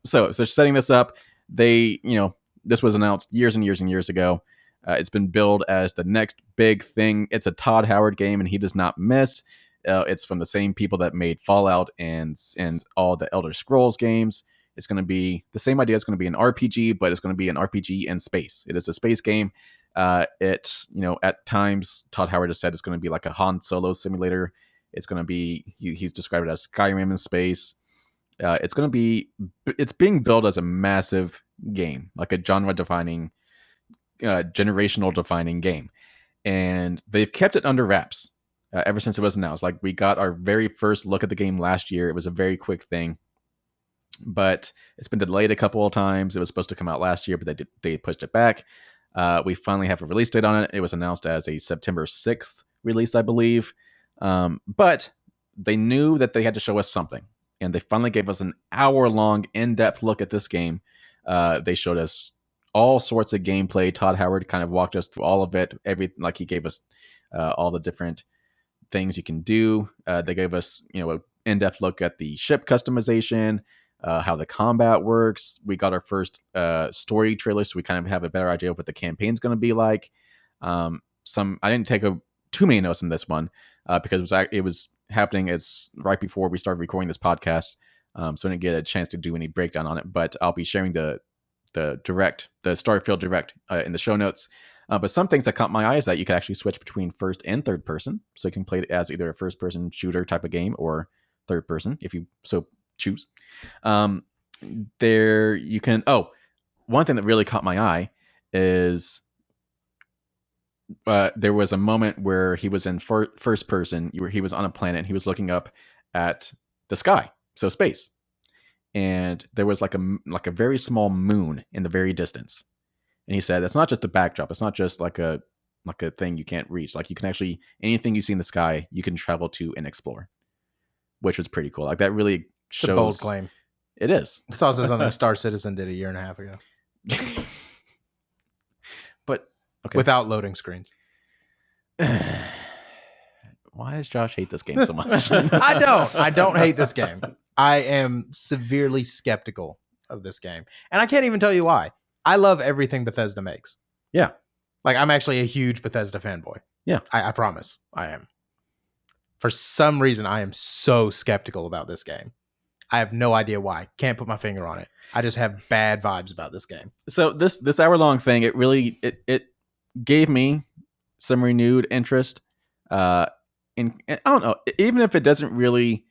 setting this up, this was announced years and years and years ago. It's been billed as the next big thing. It's a Todd Howard game, and he does not miss. It's from the same people that made Fallout and all the Elder Scrolls games. It's going to be the same idea. It's going to be an RPG, but it's going to be an RPG in space. It is a space game. At times, Todd Howard has said it's going to be like a Han Solo simulator. It's going to be, he's described it as Skyrim in space. It's being built as a massive game, like a genre-defining, generational-defining game. And they've kept it under wraps ever since it was announced. Like, we got our very first look at the game last year. It was a very quick thing. But it's been delayed a couple of times. It was supposed to come out last year, but they pushed it back. We finally have a release date on it. It was announced as a September 6th release, I believe. But they knew that they had to show us something, and they finally gave us an hour-long, in-depth look at this game. They showed us all sorts of gameplay. Todd Howard kind of walked us through all of it. Like he gave us all the different things you can do. They gave us, an in-depth look at the ship customization, how the combat works. We got our first story trailer, so we kind of have a better idea of what the campaign's going to be like. I didn't take too many notes in this one because it was happening right before we started recording this podcast, so I didn't get a chance to do any breakdown on it. But I'll be sharing the Starfield Direct in the show notes. But some things that caught my eye is that you can actually switch between first and third person, so you can play it as either a first person shooter type of game or third person if you so choose. There you can. Oh, one thing that really caught my eye is there was a moment where he was in first person, where he was on a planet and he was looking up at the sky, so space, and there was like a very small moon in the very distance. And he said, "That's not just a backdrop. It's not just like a thing you can't reach. Like you can actually anything you see in the sky, you can travel to and explore," which was pretty cool. Like that really shows. It's a bold claim. It is. It's also something Star Citizen did a year and a half ago. But okay. Without loading screens. Why does Josh hate this game so much? I don't hate this game. I am severely skeptical of this game. And I can't even tell you why. I love everything Bethesda makes. Yeah. Like, I'm actually a huge Bethesda fanboy. Yeah. I promise I am. For some reason, I am so skeptical about this game. I have no idea why. Can't put my finger on it. I just have bad vibes about this game. So this hour-long thing, it really it gave me some renewed interest. I don't know, even if it doesn't really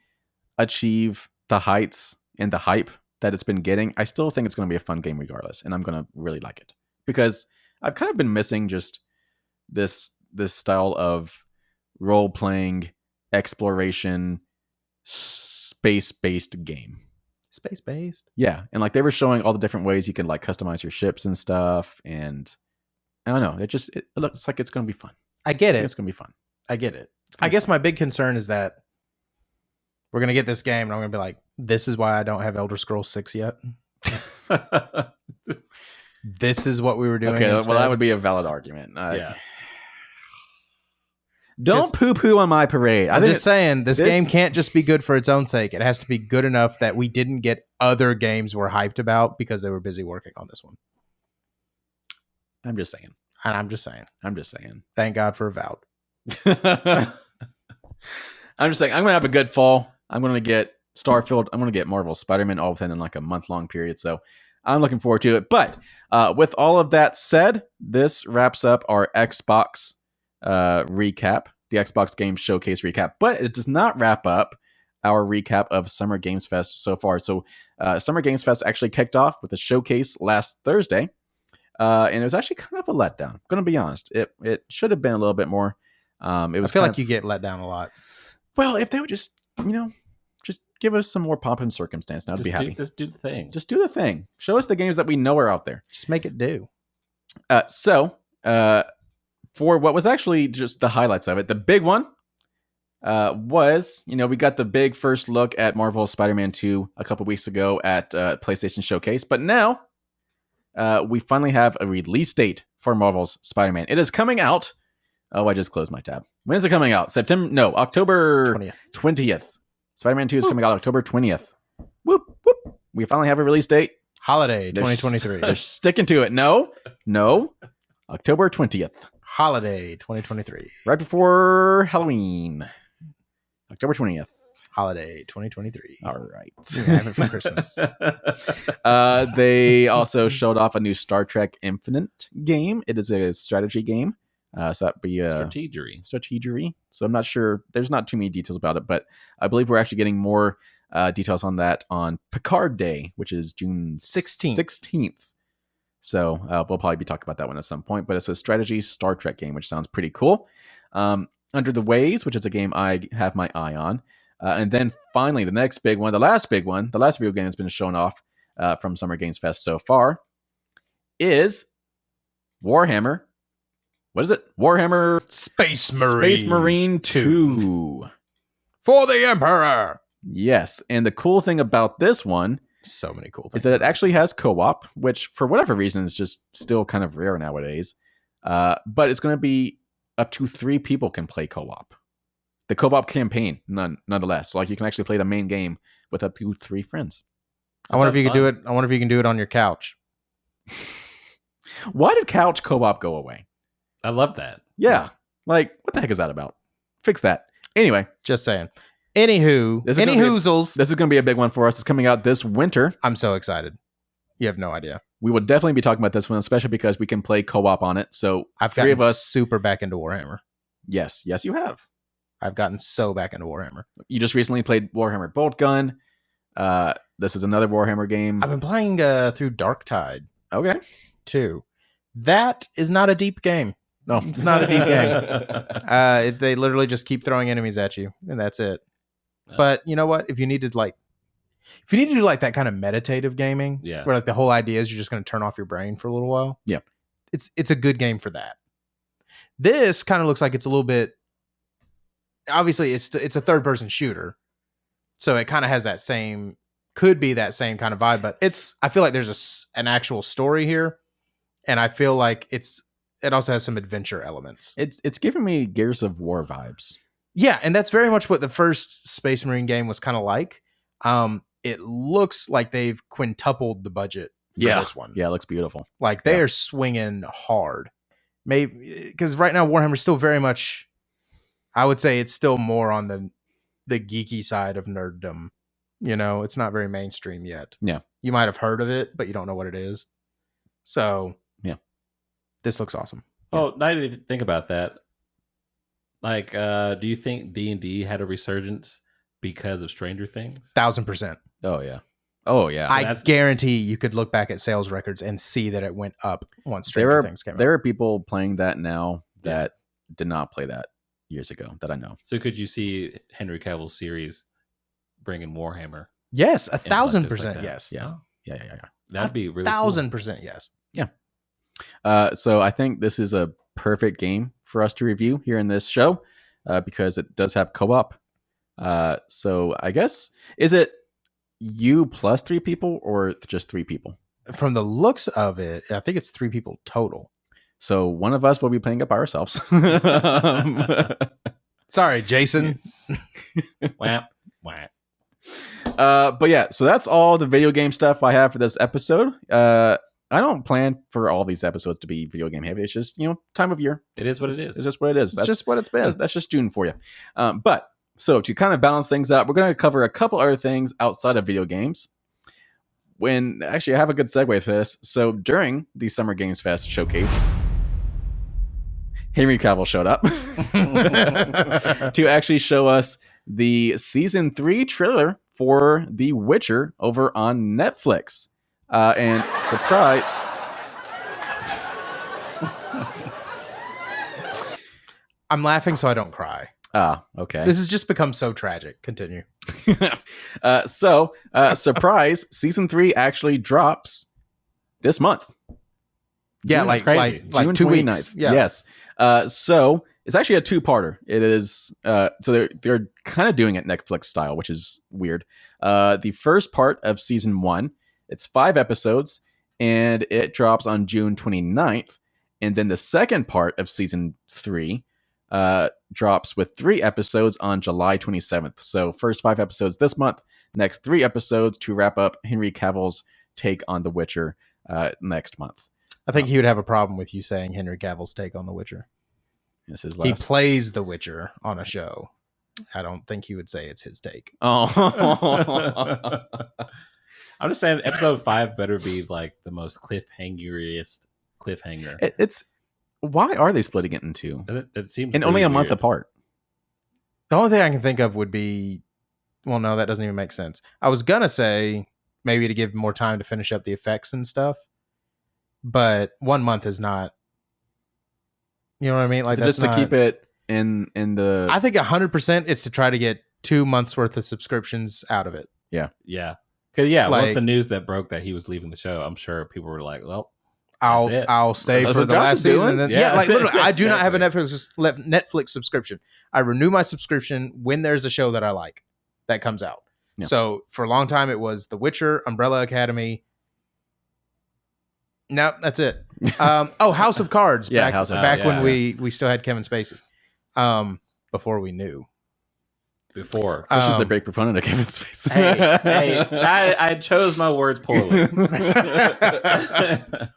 achieve the heights and the hype that it's been getting, I still think it's going to be a fun game regardless, and I'm going to really like it because I've kind of been missing just this style of role-playing exploration space-based game. Space-based? Yeah, and like they were showing all the different ways you can like customize your ships and stuff, and I don't know, it looks like it's going to be fun. I get it. It's going to be fun. I get it. I guess my big concern is that we're going to get this game and I'm going to be like, this is why I don't have Elder Scrolls 6 yet. This is what we were doing. Okay, instead. well, that would be a valid argument. Yeah. Don't poo-poo on my parade. I'm just saying, this game can't just be good for its own sake. It has to be good enough that we didn't get other games we're hyped about because they were busy working on this one. I'm just saying. And I'm just saying. Thank God for Avowed. I'm just saying, I'm going to have a good fall. I'm going to get Starfield. I'm going to get Marvel Spider-Man all within like a month-long period. So I'm looking forward to it. But with all of that said, this wraps up our Xbox recap, the Xbox Game Showcase recap. But it does not wrap up our recap of Summer Games Fest so far. So Summer Games Fest actually kicked off with a showcase last Thursday. And it was actually kind of a letdown. I'm going to be honest. It should have been a little bit more. I feel like you get let down a lot. Well, if they would just give us some more pomp and circumstance, now I'd be happy. Just do the thing. Just do the thing. Show us the games that we know are out there. Just make it do. So for what was actually just the highlights of it, the big one was, we got the big first look at Marvel's Spider-Man 2 a couple weeks ago at PlayStation Showcase. But now we finally have a release date for Marvel's Spider-Man. It is coming out. Oh, I just closed my tab. When is it coming out? October 20th. Spider-Man 2 is coming out October 20th. Whoop, whoop. We finally have a release date. Holiday 2023. They're sticking to it. No. October 20th. Holiday 2023. Right before Halloween. October 20th. Holiday 2023. All right. Have it for Christmas. They also showed off a new Star Trek Infinite game. It is a strategy game. So that'd be strategery. So I'm not sure. There's not too many details about it, but I believe we're actually getting more details on that on Picard Day, which is June 16th. So we'll probably be talking about that one at some point. But it's a strategy Star Trek game, which sounds pretty cool. Under the Waves, which is a game I have my eye on. And then finally, the next big one, the last video game that's been shown off from Summer Games Fest so far is Warhammer. What is it? Warhammer Space Marine 2. For the Emperor! Yes, and the cool thing about this one So many cool things. is that it about actually has co-op, which for whatever reason is just still kind of rare nowadays. But it's going to be up to 3 people can play co-op. The co-op campaign, nonetheless. So like you can actually play the main game with up to 3 friends. I wonder if you could do it. I wonder if you can do it on your couch. Why did couch co-op go away? I love that. Yeah. Like, what the heck is that about? Fix that. Anyway. Just saying. Anywho, any hoozles. This is going to be a big one for us. It's coming out this winter. I'm so excited. You have no idea. We will definitely be talking about this one, especially because we can play co-op on it. So I've 3 gotten of us. super back into Warhammer. Yes, you have. I've gotten so back into Warhammer. You just recently played Warhammer Bolt Gun. This is another Warhammer game. I've been playing through Darktide Okay. too. That is not a deep game. No, It's not a deep game. They literally just keep throwing enemies at you, and that's it. But you know what? If you need to do like that kind of meditative gaming, Yeah. where like the whole idea is you're just going to turn off your brain for a little while. Yeah. It's a good game for that. This kind of looks like it's a little bit. Obviously, it's a third person shooter, so it kind of has that same, could be that same kind of vibe. But I feel like there's an actual story here, and I feel like it also has some adventure elements. It's giving me Gears of War vibes. Yeah, and that's very much what the first Space Marine game was kind of like. It looks like they've quintupled the budget for this one. Yeah, it looks beautiful. Like they are swinging hard. Maybe because right now Warhammer's still very much, I would say it's still more on the geeky side of nerddom. You know, it's not very mainstream yet. Yeah. You might have heard of it, but you don't know what it is. So, yeah. This looks awesome. Oh, now that you think about that, like, do you think D&D had a resurgence because of Stranger Things? 1,000%. Oh yeah. I guarantee you could look back at sales records and see that it went up once Stranger Things came out. There are people playing that now that did not play that years ago that I know. So could you see Henry Cavill's series bringing Warhammer? Yes, 1,000% like yes. Yeah. That'd be really 1,000% yes. Yeah. So I think this is a perfect game for us to review here in this show because it does have co-op. So I guess, is it you plus 3 people or just 3 people? From the looks of it, I think it's 3 people total. So one of us will be playing it by ourselves. Sorry, Jason. Wah. But yeah, so that's all the video game stuff I have for this episode. I don't plan for all these episodes to be video game heavy. It's just, time of year. It is what it is. It's just what it is. That's just what it's been. That's just June for you. But so to kind of balance things out, we're going to cover a couple other things outside of video games. Actually, I have a good segue for this. So during the Summer Games Fest showcase, Henry Cavill showed up to actually show us the season 3 trailer for The Witcher over on Netflix. And the pride. I'm laughing so I don't cry. Okay. This has just become so tragic. Continue. Surprise, season 3 actually drops this month. Yeah, June, like June 2 weeks. 29th. Yeah. Yes. So it's actually a 2-parter. It is so they're kind of doing it Netflix style, which is weird. The first part of season 1, it's 5 episodes, and it drops on June 29th. And then the second part of season 3 drops with 3 episodes on July 27th. So first 5 episodes this month, next 3 episodes to wrap up Henry Cavill's take on The Witcher next month. I think he would have a problem with you saying Henry Cavill's take on The Witcher. This is He plays The Witcher on a show. I don't think he would say it's his take. Oh. I'm just saying episode 5 better be like the most cliffhangeriest cliffhanger. It's why are they splitting it in 2? It seems And only a month weird. apart. The only thing I can think of would be, well, no, that doesn't even make sense. I was going to say maybe to give more time to finish up the effects and stuff, but 1 month is not, you know what I mean? Like that's just to keep it in the... I think 100% it's to try to get 2 months worth of subscriptions out of it. Yeah. Because, once Like- the news that broke that he was leaving the show, I'm sure people were like, well, it. I'll stay That's for what the Josh last is season. doing. And then, Yeah. like literally, I do not have a Exactly. Netflix subscription. I renew my subscription when there's a show that I like that comes out. Yeah. So for a long time, it was The Witcher, Umbrella Academy. No, that's it. House of Cards. Yeah, back House of back Cards, when yeah. we still had Kevin Spacey. Before we knew. Before. Christian's a Um, big proponent of Kevin Spacey. I chose my words poorly. But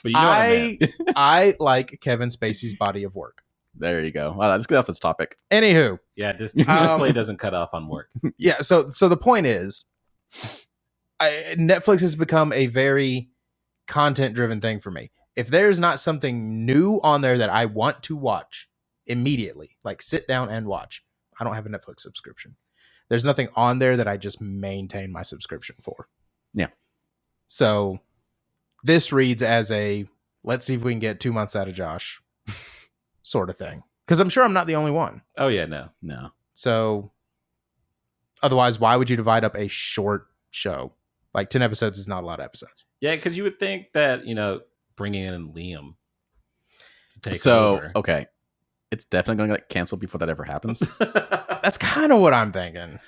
you know what I meant. I like Kevin Spacey's body of work. There you go. Well, let's get off this topic. Anywho, Yeah, this definitely doesn't cut off on work. yeah. So the point is, Netflix has become a very content-driven thing for me. If there's not something new on there that I want to watch immediately, like sit down and watch, I don't have a Netflix subscription. There's nothing on there that I just maintain my subscription for. Yeah. So this reads as a let's see if we can get 2 months out of Josh sort of thing. Because I'm sure I'm not the only one. Oh yeah, no. So otherwise, why would you divide up a short show? Like 10 episodes is not a lot of episodes. Yeah, because you would think that, bringing in Liam to take So, over. okay. It's definitely going to get canceled before that ever happens. That's kind of what I'm thinking.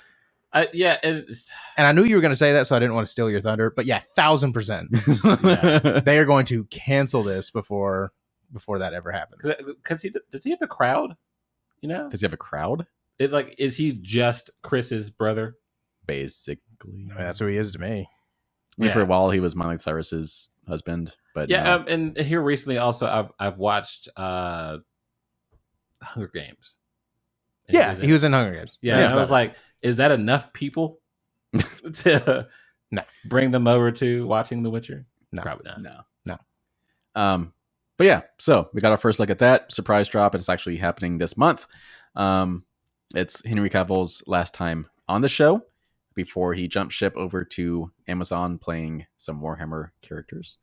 Yeah, it's, And I knew you were going to say that, so I didn't want to steal your thunder. But yeah, 1,000%. They are going to cancel this before that ever happens. because does he have a crowd? Does he have a crowd? Is he just Chris's brother? Basically. I mean, that's who he is to me. I mean, Yeah. for a while, he was Miley Cyrus's husband. But Yeah, no. and here recently also I've watched Hunger Games. And Yeah, he was in Hunger Games. Yeah, and I was like, is that enough people to No. bring them over to watching The Witcher? No. Probably not. No. But yeah, so we got our first look at that surprise drop. It's actually happening this month. It's Henry Cavill's last time on the show before he jumped ship over to Amazon playing some Warhammer characters.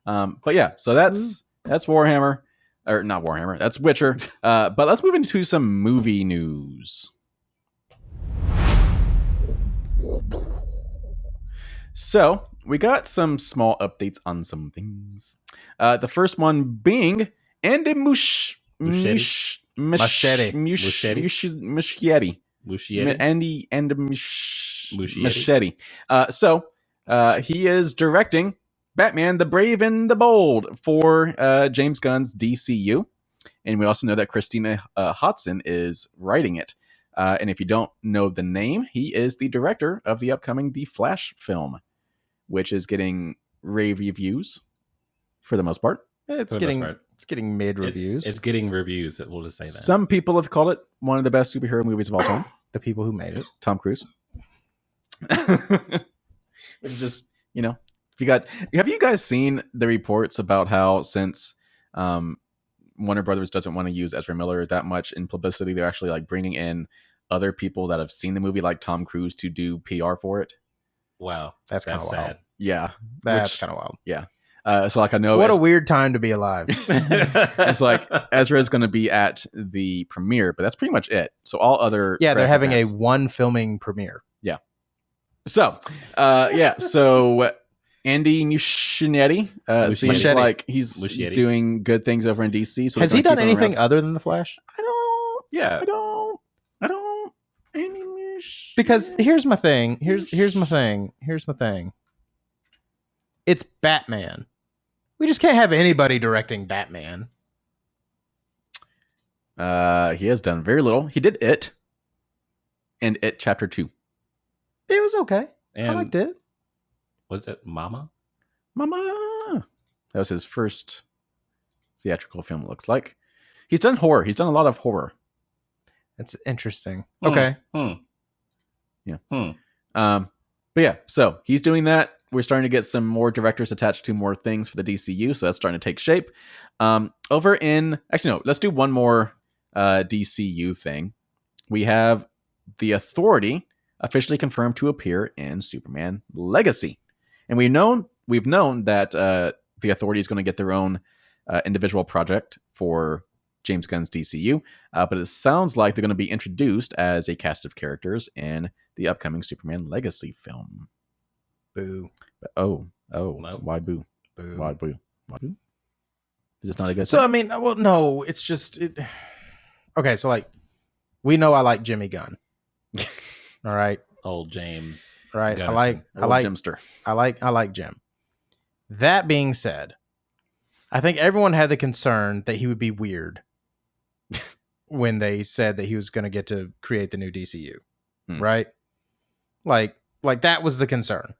But yeah, so that's Warhammer, or not Warhammer. That's Witcher. But let's move into some movie news. So we got some small updates on some things. The first one being Andy Muschietti. So he is directing Batman the Brave and the Bold for James Gunn's DCU. And we also know that Christina Hodson is writing it. And if you don't know the name, he is the director of the upcoming The Flash film, which is getting rave reviews for the most part. It's getting mid reviews. It's getting reviews. We'll just say that. Some people have called it one of the best superhero movies of all time. The people who made it. Tom Cruise. It's just, have you guys seen the reports about how since Warner Brothers doesn't want to use Ezra Miller that much in publicity, they're actually like bringing in other people that have seen the movie, like Tom Cruise, to do PR for it? Wow, That's kind of sad. wild. Yeah, That's kind of wild. Yeah. So like I know What a weird time to be alive. it's like Ezra is going to be at the premiere, but that's pretty much it. So all other Yeah, they're press having events- a one filming premiere. So, so Andy Muschietti seems Muschietti. like he's Muschietti. doing good things over in DC. So Has we're he gonna done keep him anything around. other than The Flash? Yeah. I don't. Andy Muschietti. Because here's my thing. Here's my thing. It's Batman. We just can't have anybody directing Batman. He has done very little. He did It, and It Chapter 2. It was okay. I And liked it. was it Mama? Mama. That was his first theatrical film, it looks like. He's done horror. He's done a lot of horror. It's interesting. Hmm. Okay. Yeah. Hmm. But yeah, so he's doing that. We're starting to get some more directors attached to more things for the DCU, so that's starting to take shape. Let's do one more DCU thing. We have the Authority officially confirmed to appear in Superman Legacy, and we've known that the Authority is going to get their own individual project for James Gunn's DCU, but it sounds like they're going to be introduced as a cast of characters in the upcoming Superman Legacy film. Boo. But, No. why boo? Boo. Why boo? Why boo? Is this not a good So thing? I mean, well, no, it's just okay. So like, we know I like Jimmy Gunn. All right, Old James. right. Gunnarsson. Old Jimster. I like Jim. That being said, I think everyone had the concern that he would be weird when they said that he was going to get to create the new DCU, right? Like that was the concern.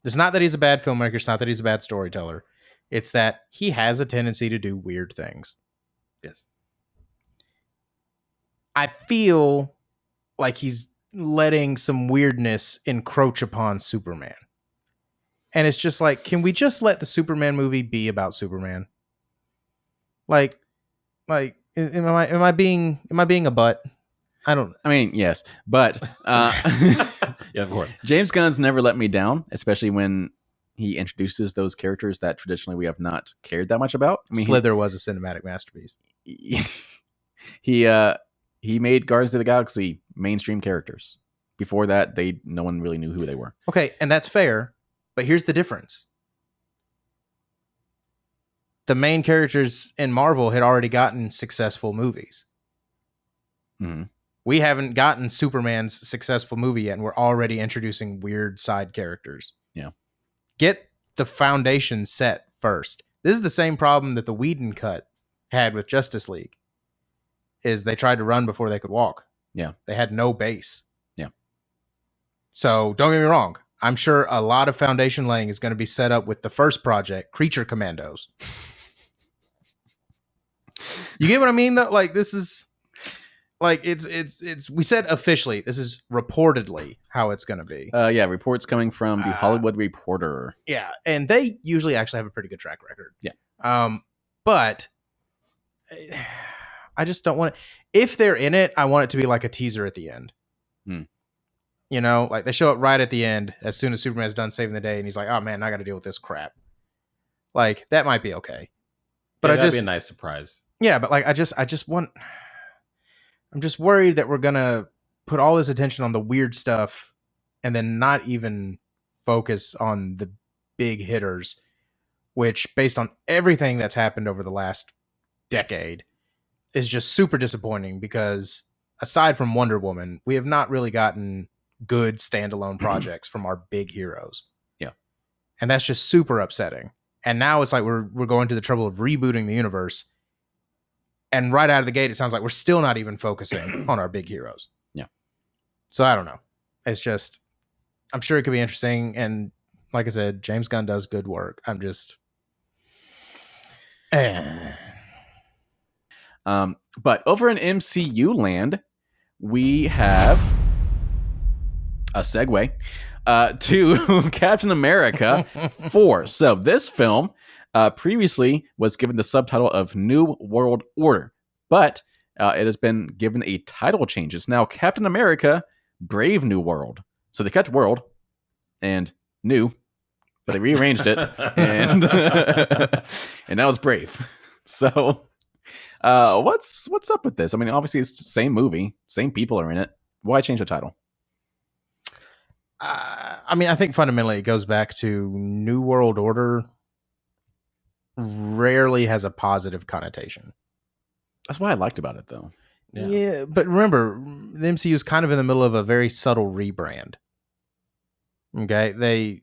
It's not that he's a bad filmmaker. It's not that he's a bad storyteller. It's that he has a tendency to do weird things. Yes. I feel like he's letting some weirdness encroach upon Superman. And it's just like, can we just let the Superman movie be about Superman? Like, am I being a butt? I mean, yes, but Yeah, of course. James Gunn's never let me down, especially when he introduces those characters that traditionally we have not cared that much about. I mean, Slither was a cinematic masterpiece. He made Guardians of the Galaxy mainstream characters. Before that, no one really knew who they were. Okay, and that's fair, but here's the difference. The main characters in Marvel had already gotten successful movies. Mm-hmm. We haven't gotten Superman's successful movie yet, and we're already introducing weird side characters. Yeah. Get the foundation set first. This is the same problem that the Whedon cut had with Justice League, is they tried to run before they could walk. Yeah. They had no base. Yeah. So don't get me wrong. I'm sure a lot of foundation laying is going to be set up with the first project, Creature Commandos. You get what I mean, though? Like, this is... Like, it's we said officially, this is reportedly how it's going to be. Yeah, reports coming from the Hollywood Reporter. Yeah, and they usually actually have a pretty good track record. Yeah. But I just don't want it. If they're in it, I want it to be like a teaser at the end. You know, like they show up right at the end as soon as Superman's done saving the day and he's like, oh man, I got to deal with this crap. Like, that might be okay. But that'd be a nice surprise. Yeah, but like I'm just worried that we're going to put all this attention on the weird stuff and then not even focus on the big hitters, which, based on everything that's happened over the last decade, is just super disappointing because aside from Wonder Woman, we have not really gotten good standalone projects from our big heroes. Yeah. And that's just super upsetting. And now it's like we're going to the trouble of rebooting the universe. And right out of the gate, it sounds like we're still not even focusing on our big heroes. Yeah. So I don't know. It's just, I'm sure it could be interesting. And like I said, James Gunn does good work. I'm just... But over in MCU land, we have a segue to Captain America 4. So this film previously was given the subtitle of New World Order, but it has been given a title change. It's now Captain America Brave New World. So they kept world and new, but they rearranged it, and and now it's Brave. So what's up with this? I mean, obviously it's the same movie, same people are in it. Why change the title? I mean, I think fundamentally it goes back to New World Order rarely has a positive connotation. That's what I liked about it, though. Yeah, but remember, the MCU is kind of in the middle of a very subtle rebrand. Okay,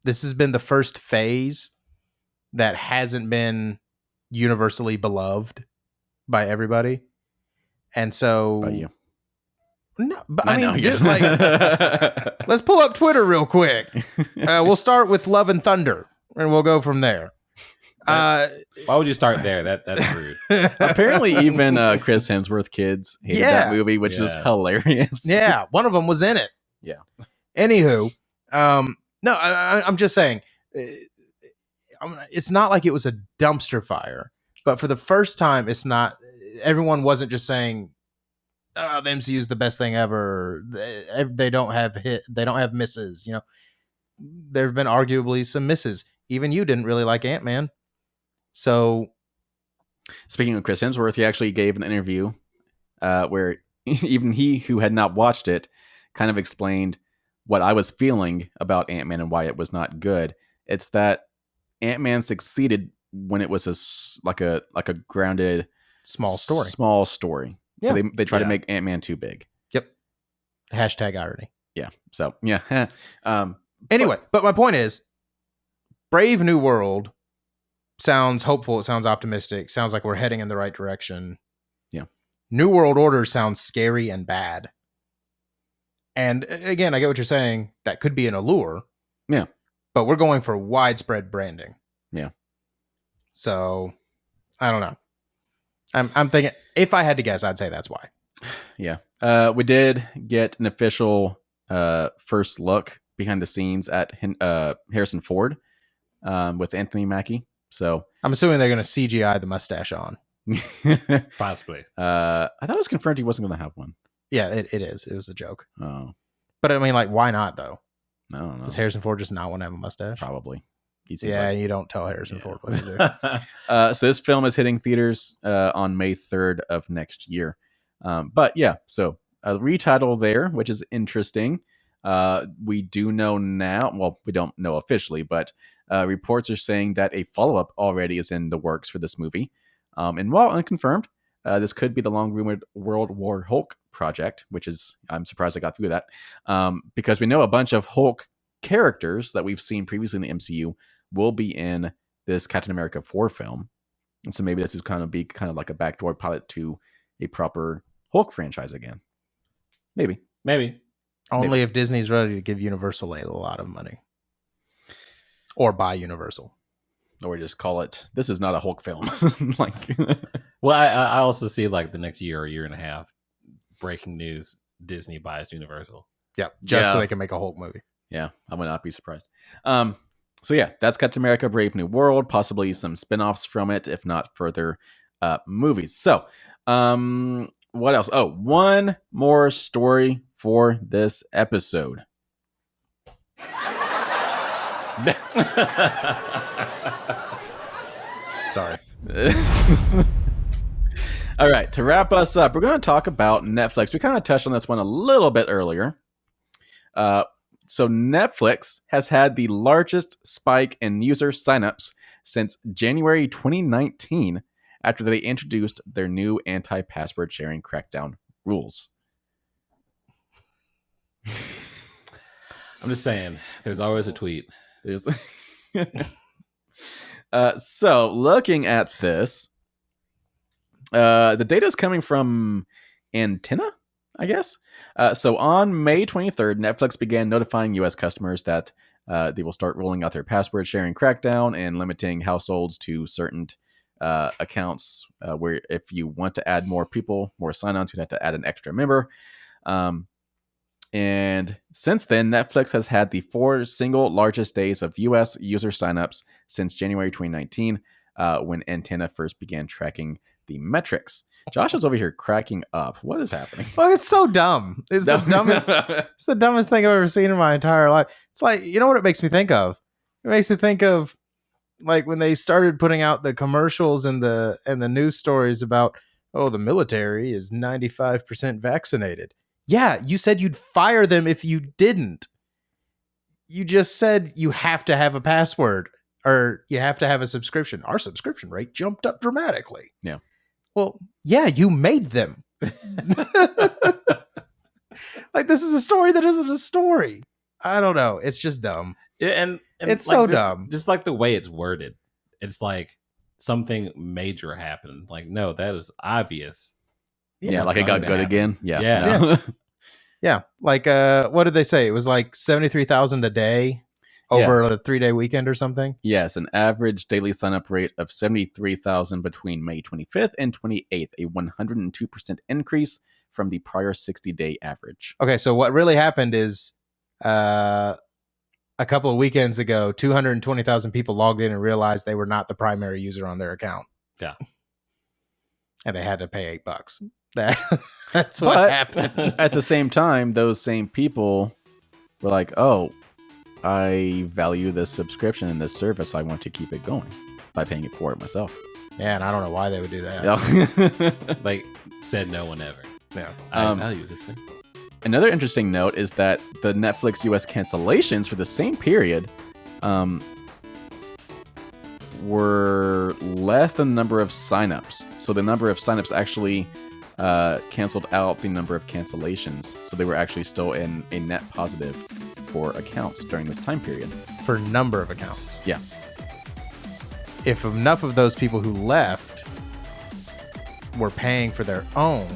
this has been the first phase that hasn't been universally beloved by everybody, and so By you. No, but I mean, know, just yes. like, let's pull up Twitter real quick. We'll start with Love and Thunder, and we'll go from there. Why would you start there? That's rude. Apparently, even Chris Hemsworth kids hated that movie, which is hilarious. Yeah, one of them was in it. Yeah. Anywho, no, I'm just saying, it's not like it was a dumpster fire, but for the first time, it's not. Everyone wasn't just saying, "Oh, the MCU is the best thing ever." They don't have misses. You know, there have been arguably some misses. Even you didn't really like Ant-Man. So, speaking of Chris Hemsworth, he actually gave an interview where even he, who had not watched it, kind of explained what I was feeling about Ant-Man and why it was not good. It's that Ant-Man succeeded when it was like a grounded Small story. Yeah, Yeah. they try to make Ant-Man too big. Yep. Hashtag irony. Yeah. So yeah. Anyway, but my point is, Brave New World sounds hopeful. It sounds optimistic. Sounds like we're heading in the right direction. Yeah. New World Order sounds scary and bad. And again, I get what you're saying. That could be an allure. Yeah. But we're going for widespread branding. Yeah. So I don't know. I'm thinking, if I had to guess, I'd say that's why. Yeah. We did get an official first look behind the scenes at Harrison Ford with Anthony Mackie. So I'm assuming they're going to CGI the mustache on. Possibly. I thought it was confirmed he wasn't going to have one. Yeah, it is. It was a joke. Oh, But I mean, like, why not, though? I don't know. Does Harrison Ford just not want to have a mustache? Probably. Yeah, you don't tell Harrison Ford what to do. So this film is hitting theaters on May 3rd of next year. But yeah, so a retitle there, which is interesting. We do know now, well, we don't know officially, but reports are saying that a follow-up already is in the works for this movie. And while unconfirmed, this could be the long-rumored World War Hulk project, which is, I'm surprised I got through that, because we know a bunch of Hulk characters that we've seen previously in the MCU will be in this Captain America 4 film. And so maybe this is kind of like a backdoor pilot to a proper Hulk franchise again. Maybe. Only if Disney's ready to give Universal a lot of money. Or buy Universal. Or just call it, this is not a Hulk film. Like, well, I also see like the next year or year and a half, breaking news, Disney buys Universal. Yep. So they can make a Hulk movie. Yeah, I would not be surprised. So yeah, that's Captain America Brave New World, possibly some spin-offs from it, if not further movies. So, what else? Oh, one more story for this episode. Sorry. All right, to wrap us up, we're going to talk about Netflix. We kind of touched on this one a little bit earlier. So Netflix has had the largest spike in user signups since January 2019 after they introduced their new anti-password sharing crackdown rules. I'm just saying, there's always a tweet. So looking at this, the data is coming from Antenna, I guess. So on May 23rd, Netflix began notifying U.S. customers that they will start rolling out their password sharing crackdown and limiting households to certain accounts where if you want to add more people, more sign-ons, you'd have to add an extra member. And since then, Netflix has had the 4 single largest days of U.S. user signups since January 2019, when Antenna first began tracking the metrics. Josh is over here cracking up. What is happening? Well, it's so dumb. It's the dumbest. It's the dumbest thing I've ever seen in my entire life. It's like, you know what it makes me think of? It makes me think of like when they started putting out the commercials and the news stories about, oh, the military is 95% vaccinated. Yeah, you said you'd fire them if you didn't. You just said you have to have a password or you have to have a subscription. Our subscription rate jumped up dramatically. Yeah. Well, yeah, you made them. Like, this is a story that isn't a story. I don't know. It's just dumb. Yeah, and it's like so just, dumb. Just like the way it's worded. It's like something major happened. Like, no, that is obvious. Yeah, like it got good again. Yeah. Yeah. Yeah. Like, what did they say? It was like 73,000 a day over a 3-day weekend or something. Yes, an average daily sign-up rate of 73,000 between May 25th and 28th, a 102% increase from the prior 60-day average. Okay, so what really happened is a couple of weekends ago, 220,000 people logged in and realized they were not the primary user on their account. Yeah. And they had to pay $8. That's what happened. At the same time, those same people were like, oh, I value this subscription and this service. I want to keep it going by paying it for it myself. Yeah, and I don't know why they would do that. Yeah. Like, said no one ever. Yeah. I value this. Another interesting note is that the Netflix US cancellations for the same period were less than the number of signups. So the number of signups actually canceled out the number of cancellations. So they were actually still in a net positive for accounts during this time period. For number of accounts. Yeah. If enough of those people who left were paying for their own,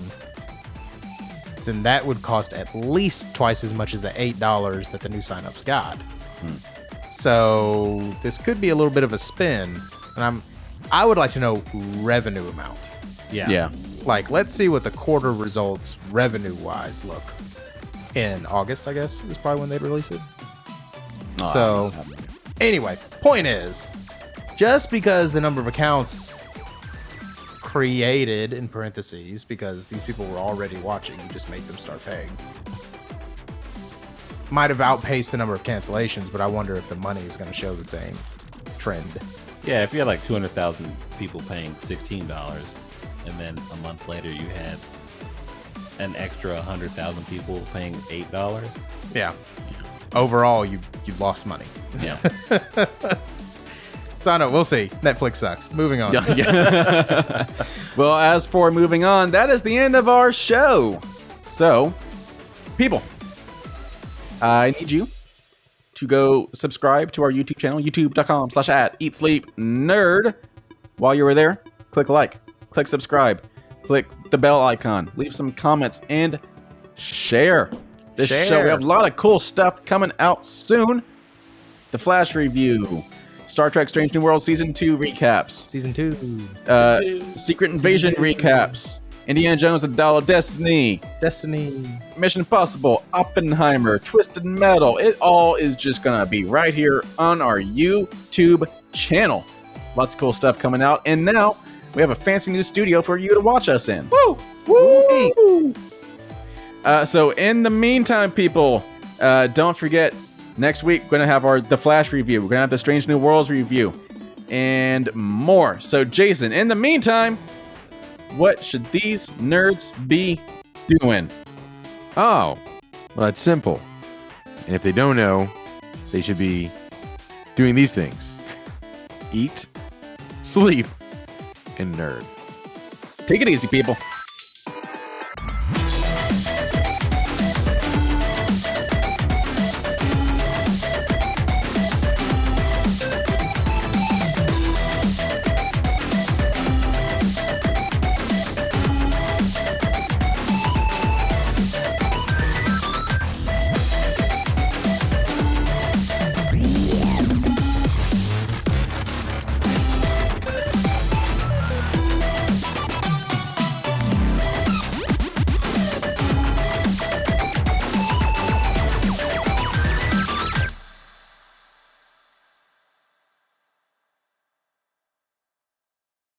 then that would cost at least twice as much as the $8 that the new signups got. So this could be a little bit of a spin, and I would like to know revenue amount. Yeah. Like, let's see what the quarter results revenue-wise look. In August, I guess, is probably when they'd release it. Oh, So, anyway, point is, just because the number of accounts created, in parentheses, because these people were already watching, you just made them start paying, might have outpaced the number of cancellations, but I wonder if the money is going to show the same trend. Yeah, if you had like 200,000 people paying $16, and then a month later you had an extra 100,000 people paying $8. Yeah. Overall, you lost money. Yeah. So I know, we'll see. Netflix sucks. Moving on. Yeah. Well, as for moving on, that is the end of our show. So, people, I need you to go subscribe to our YouTube channel, youtube.com/@eatsleepnerd. While you were there, click like, click subscribe, click the bell icon, leave some comments, and share this show. We have a lot of cool stuff coming out soon. The Flash review, Star Trek Strange New World Season 2 recaps, Season 2. Secret Invasion recaps, Indiana Jones and the Dial of Destiny, Mission Impossible, Oppenheimer, Twisted Metal. It all is just going to be right here on our YouTube channel. Lots of cool stuff coming out. And now we have a fancy new studio for you to watch us in. Woo! Woo! So in the meantime, people, don't forget, next week we're going to have the Flash review. We're going to have the Strange New Worlds review and more. So Jason, in the meantime, what should these nerds be doing? Oh, well, that's simple. And if they don't know, they should be doing these things: eat, sleep, and nerd. Take it easy, people.